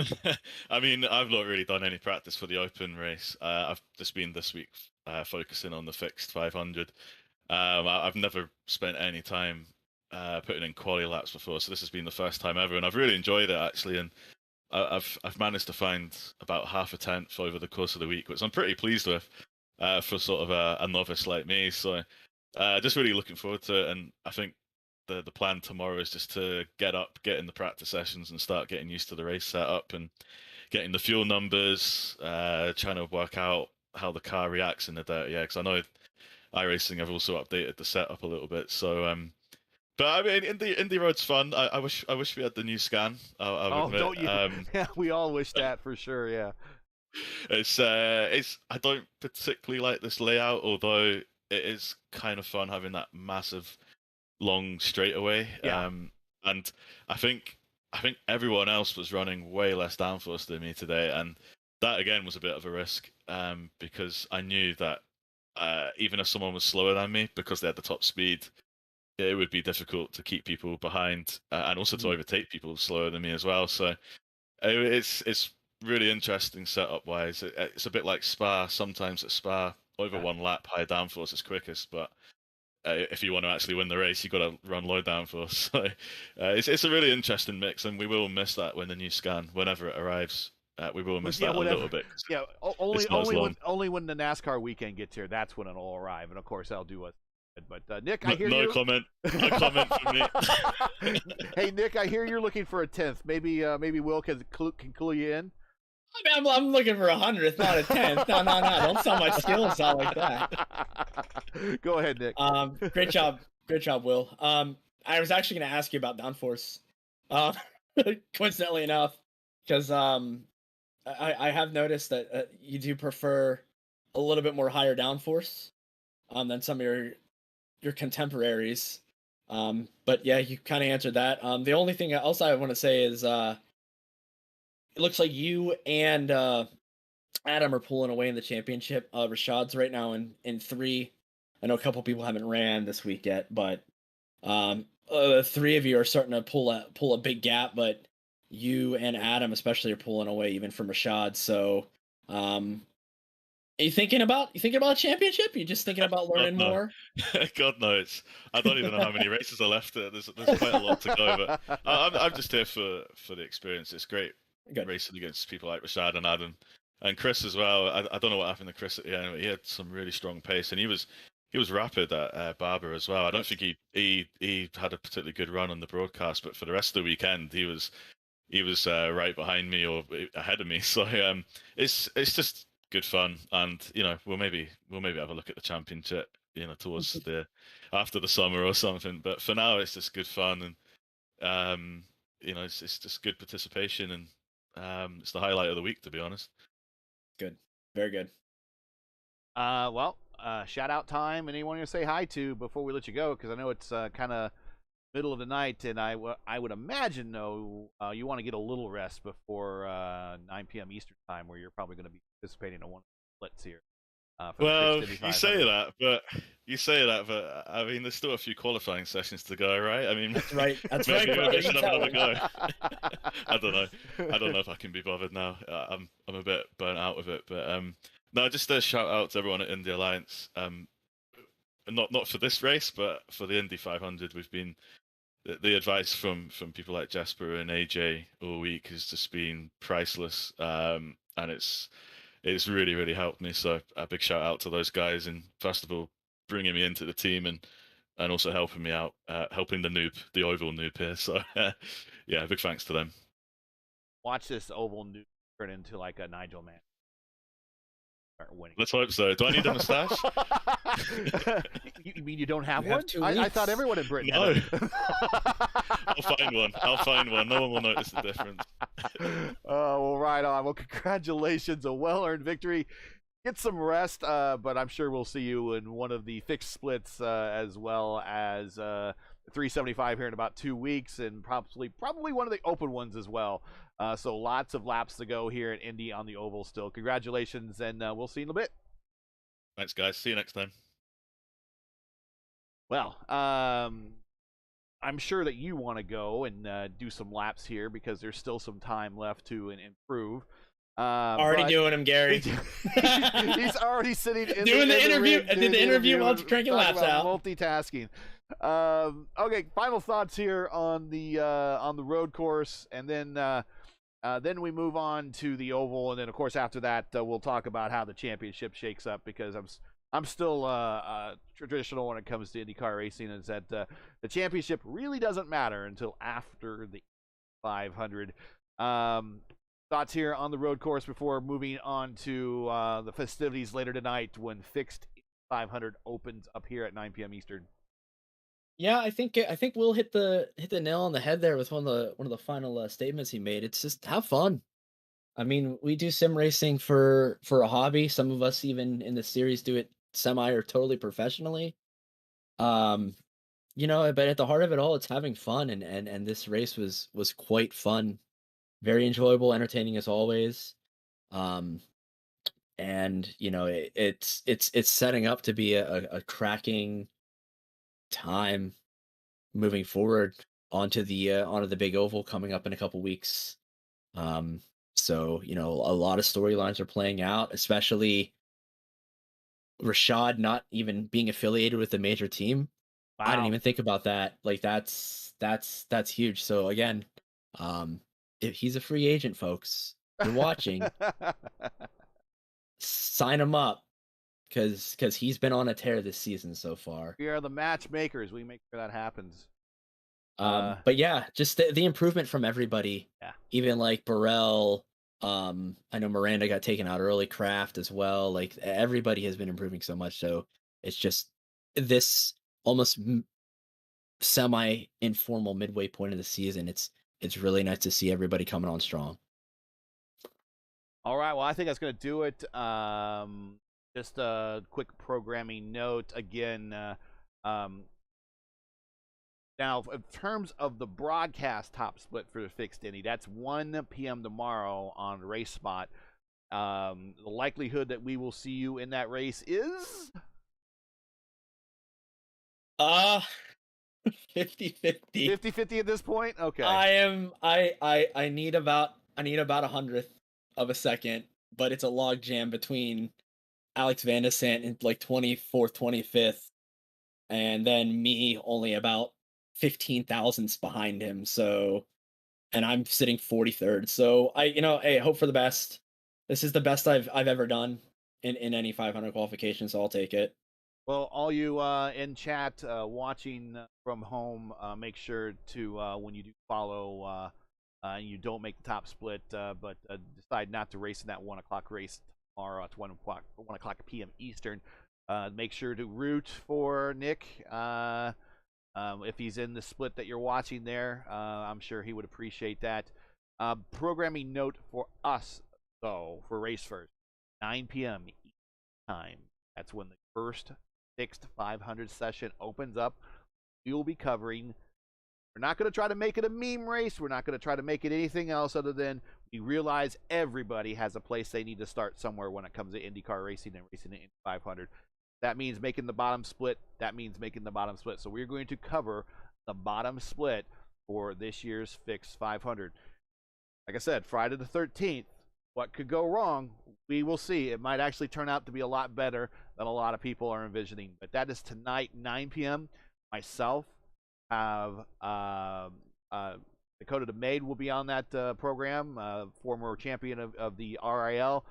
mean, I've not really done any practice for the open race. I've just been this week focusing on the fixed 500. I've never spent any time putting in quali laps before, so this has been the first time ever, and I've really enjoyed it actually. And I've managed to find about half a tenth over the course of the week, which I'm pretty pleased with for sort of a novice like me. So just really looking forward to it, and I think the plan tomorrow is just to get in the practice sessions and start getting used to the race setup and getting the fuel numbers, trying to work out how the car reacts in the dirt. Yeah, because I know iRacing have also updated the setup a little bit. So, but I mean, Indy Road's fun. I wish we had the new scan. I would admit. Don't you? Yeah, we all wish that for sure. Yeah. It's I don't particularly like this layout, although it is kind of fun having that massive long straightaway. Yeah. And I think everyone else was running way less downforce than me today, and that again was a bit of a risk because I knew that even if someone was slower than me, because they had the top speed, it would be difficult to keep people behind and also to overtake people slower than me as well. So it's really interesting setup wise. It's a bit like Spa. Sometimes at Spa, over one lap, high downforce is quickest, but if you want to actually win the race, you've got to run low downforce. So it's a really interesting mix, and we will miss that when the new scan, whenever it arrives. We will miss that a little bit. Yeah, only when the NASCAR weekend gets here, that's when it'll arrive, and of course that'll do us. But Nick, I hear no you. comment. No comment from me. Hey Nick, I hear you're looking for a 10th. Maybe Will can clue you in. I mean, I'm looking for 100th, not a 10th. No. Don't sell my skills out like that. Go ahead, Nick. Great job, Will. I was actually going to ask you about downforce. Coincidentally enough, because I have noticed that you do prefer a little bit more higher downforce than some of your contemporaries. But yeah, you kind of answered that. The only thing else I want to say is it looks like you and Adam are pulling away in the championship. Rashad's right now in 3. I know a couple people haven't ran this week yet, but 3 of you are starting to pull a big gap. But you and Adam especially are pulling away even from Rashad. So, are you thinking about a championship? You just thinking about learning God, no. more? God knows. I don't even know how many races are left. There's quite a lot to go, but I'm just here for the experience. It's great racing against people like Rashad and Adam and Chris as well. I don't know what happened to Chris at the end, but he had some really strong pace, and he was rapid at Barber as well. I don't think he had a particularly good run on the broadcast, but for the rest of the weekend, he was right behind me or ahead of me. So it's just good fun, and we'll maybe have a look at the championship towards the after the summer or something. But for now, it's just good fun, and it's just good participation, and it's the highlight of the week, to be honest. Good, very good. Well, shout out time. Anyone you say hi to before we let you go? Because I know it's kind of middle of the night, and I would imagine though you want to get a little rest before 9 p.m. Eastern time, where you're probably going to be participating in one of the splits here. Well, you say that, but I mean, there's still a few qualifying sessions to go, right? I mean, that's right. Maybe we should have another go. I don't know if I can be bothered now. I'm a bit burnt out with it, but no, just a shout out to everyone at Indy Alliance. Not for this race, but for the Indy 500, we've been the advice from people like Jasper and AJ all week has just been priceless, and it's really, really helped me. So a big shout out to those guys, and first of all, bringing me into the team and also helping me out, helping the oval noob here. So yeah, big thanks to them. Watch this oval noob turn into like a Nigel man. Winning. Let's hope so. Do I need a mustache? You mean you don't have one? Have I thought everyone in Britain No. had one. I'll find one. No one will notice the difference. Oh, well, right on. Well, congratulations. A well-earned victory. Get some rest, but I'm sure we'll see you in one of the fixed splits as well as 375 here in about 2 weeks, and probably one of the open ones as well. So lots of laps to go here at Indy on the oval still. Congratulations, and we'll see you in a bit. Thanks, guys. See you next time. Well, I'm sure that you want to go and do some laps here because there's still some time left to improve. Already doing them, Gary. He's already sitting in doing the interview. I did the interview while cranking laps out. Multitasking. Okay, final thoughts here on the road course, and then we move on to the oval, and then of course after that we'll talk about how the championship shakes up, because I'm still traditional when it comes to IndyCar racing, is that the championship really doesn't matter until after the 500. Thoughts here on the road course before moving on to the festivities later tonight when fixed 500 opens up here at 9 p.m. Eastern. Yeah, I think we'll hit the nail on the head there with one of the final statements he made. It's just have fun. I mean, we do sim racing for a hobby. Some of us even in the series do it semi or totally professionally. But at the heart of it all, it's having fun, and this race was quite fun. Very enjoyable, entertaining as always. It's setting up to be a cracking time moving forward onto the big oval coming up in a couple weeks. So a lot of storylines are playing out, especially Rashad not even being affiliated with a major team. Wow. I didn't even think about that. Like that's huge. So again, if he's a free agent, folks, you're watching, sign him up because he's been on a tear this season so far. We are the matchmakers. We make sure that happens. But yeah, just the improvement from everybody. Yeah. Even like Burrell. I know Miranda got taken out early. Kraft as well. Like everybody has been improving so much. So it's just this almost semi-informal midway point of the season. It's really nice to see everybody coming on strong. All right. Well, I think that's going to do it. just a quick programming note again. Now, in terms of the broadcast top split for the fixed Indy, that's 1 p.m. tomorrow on Race Spot. The likelihood that we will see you in that race is 50-50. 50-50 at this point. Okay. I need about a 100th of a second, but it's a log jam between Alex Van de Sant in like 24th, 25th, and then me only about 15 thousandths behind him. So, and I'm sitting 43rd. So hey, hope for the best. This is the best I've ever done in any 500 qualification, so I'll take it. Well, all you in chat watching from home, make sure to when you do follow, you don't make the top split, but decide not to race in that 1 o'clock race tomorrow at 1 o'clock p.m. Eastern. Make sure to root for Nick. If he's in the split that you're watching there, I'm sure he would appreciate that. Programming note for us, though, for Race First, 9 p.m. time. That's when the first fixed 500 session opens up. We will be covering. We're not going to try to make it a meme race. We're not going to try to make it anything else other than we realize everybody has a place they need to start somewhere when it comes to IndyCar racing and racing in Indy 500. That means making the bottom split. That means making the bottom split. So we're going to cover the bottom split for this year's fixed 500. Like I said, Friday the 13th. What could go wrong? We will see. It might actually turn out to be a lot better than a lot of people are envisioning. But that is tonight, 9 p.m. Myself, have Dakota the Maid will be on that program, former champion of the RIL.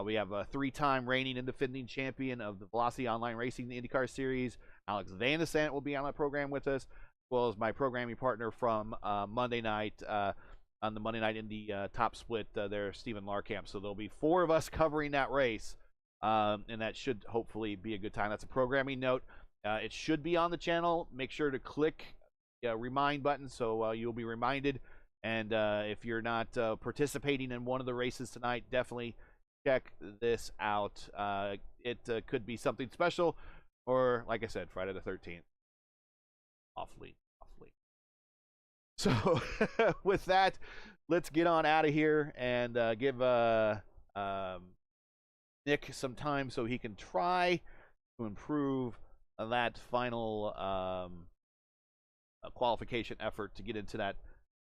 We have a 3-time reigning and defending champion of the Velocity Online Racing, the IndyCar Series. Alex Van de Sant will be on that program with us, as well as my programming partner from Monday night on the Monday Night Indy top split there, Stephen Larkamp. So there'll be 4 of us covering that race, and that should hopefully be a good time. That's a programming note. It should be on the channel. Make sure to click remind button so you'll be reminded. And if you're not participating in one of the races tonight, definitely check this out. It could be something special, or like I said, Friday the 13th. Awfully. So with that, let's get on out of here and give Nick some time so he can try to improve that final qualification effort to get into that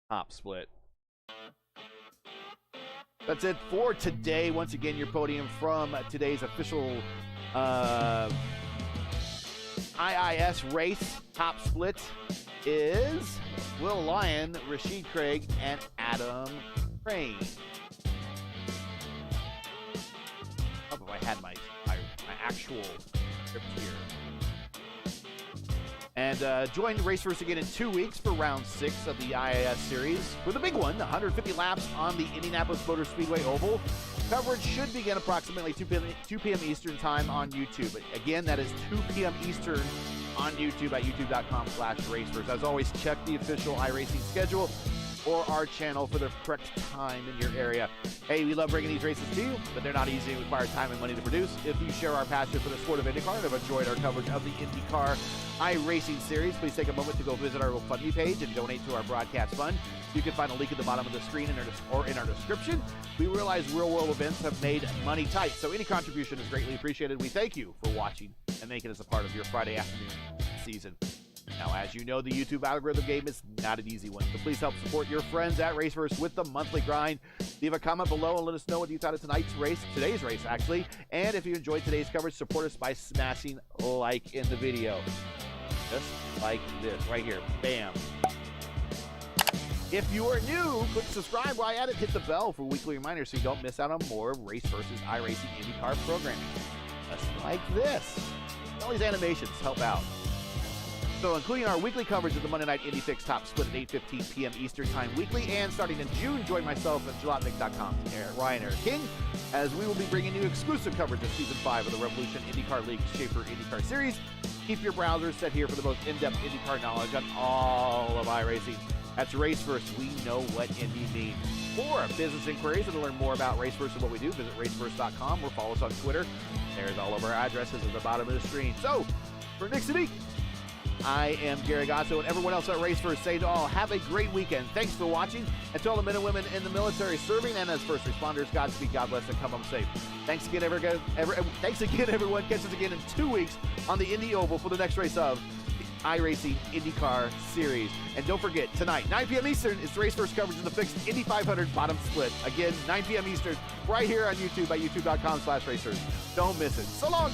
top split. That's it for today. Once again, your podium from today's official IIS race top split is Will Lyon, Rashid Craig, and Adam Crane. I hope if I had my actual script here. And join Race First again in 2 weeks for round 6 of the IIS series. For the big one, 150 laps on the Indianapolis Motor Speedway Oval. Coverage should begin approximately 2 p.m. Eastern time on YouTube. Again, that is 2 p.m. Eastern on YouTube at youtube.com/racefirst. As always, check the official iRacing schedule or our channel for the correct time in your area. Hey, we love bringing these races to you, but they're not easy and require time and money to produce. If you share our passion for the sport of IndyCar and have enjoyed our coverage of the IndyCar iRacing series, please take a moment to go visit our GoFundMe page and donate to our broadcast fund. You can find a link at the bottom of the screen or in our description. We realize real-world events have made money tight, so any contribution is greatly appreciated. We thank you for watching and making us a part of your Friday afternoon season. Now, as you know, the YouTube algorithm game is not an easy one, so please help support your friends at RaceVerse with the monthly grind. Leave a comment below and let us know what you thought of today's race, actually. And if you enjoyed today's coverage, support us by smashing like in the video. Just like this, right here. Bam. If you are new, click subscribe while at it. Hit the bell for weekly reminders so you don't miss out on more Race Versus iRacing IndyCar programming. Just like this. All these animations help out. So, including our weekly coverage of the Monday Night Indy Fix Top Split at 8:15 p.m. Eastern Time weekly, and starting in June, join myself at Jalopnik.com, Ryan Eric King, as we will be bringing you exclusive coverage of Season 5 of the Revolution IndyCar League Schaefer IndyCar Series. Keep your browsers set here for the most in-depth IndyCar knowledge on all of iRacing. That's RaceVerse. We know what Indy means. For business inquiries and to learn more about RaceVerse and what we do, visit raceverse.com or follow us on Twitter There's all of our addresses at the bottom of the screen. So, for Nick Sadiq, I am Gary Gatto, and everyone else at Race First say to all, have a great weekend. Thanks for watching. And to all the men and women in the military serving and as first responders, Godspeed, God bless, and come home safe. Thanks again, everyone. Catch us again in 2 weeks on the Indy Oval for the next race of the iRacing IndyCar Series. And don't forget, tonight, 9 p.m. Eastern, is the Race First coverage of the fixed Indy 500 bottom split. Again, 9 p.m. Eastern, right here on YouTube at youtube.com/racers. Don't miss it. So long.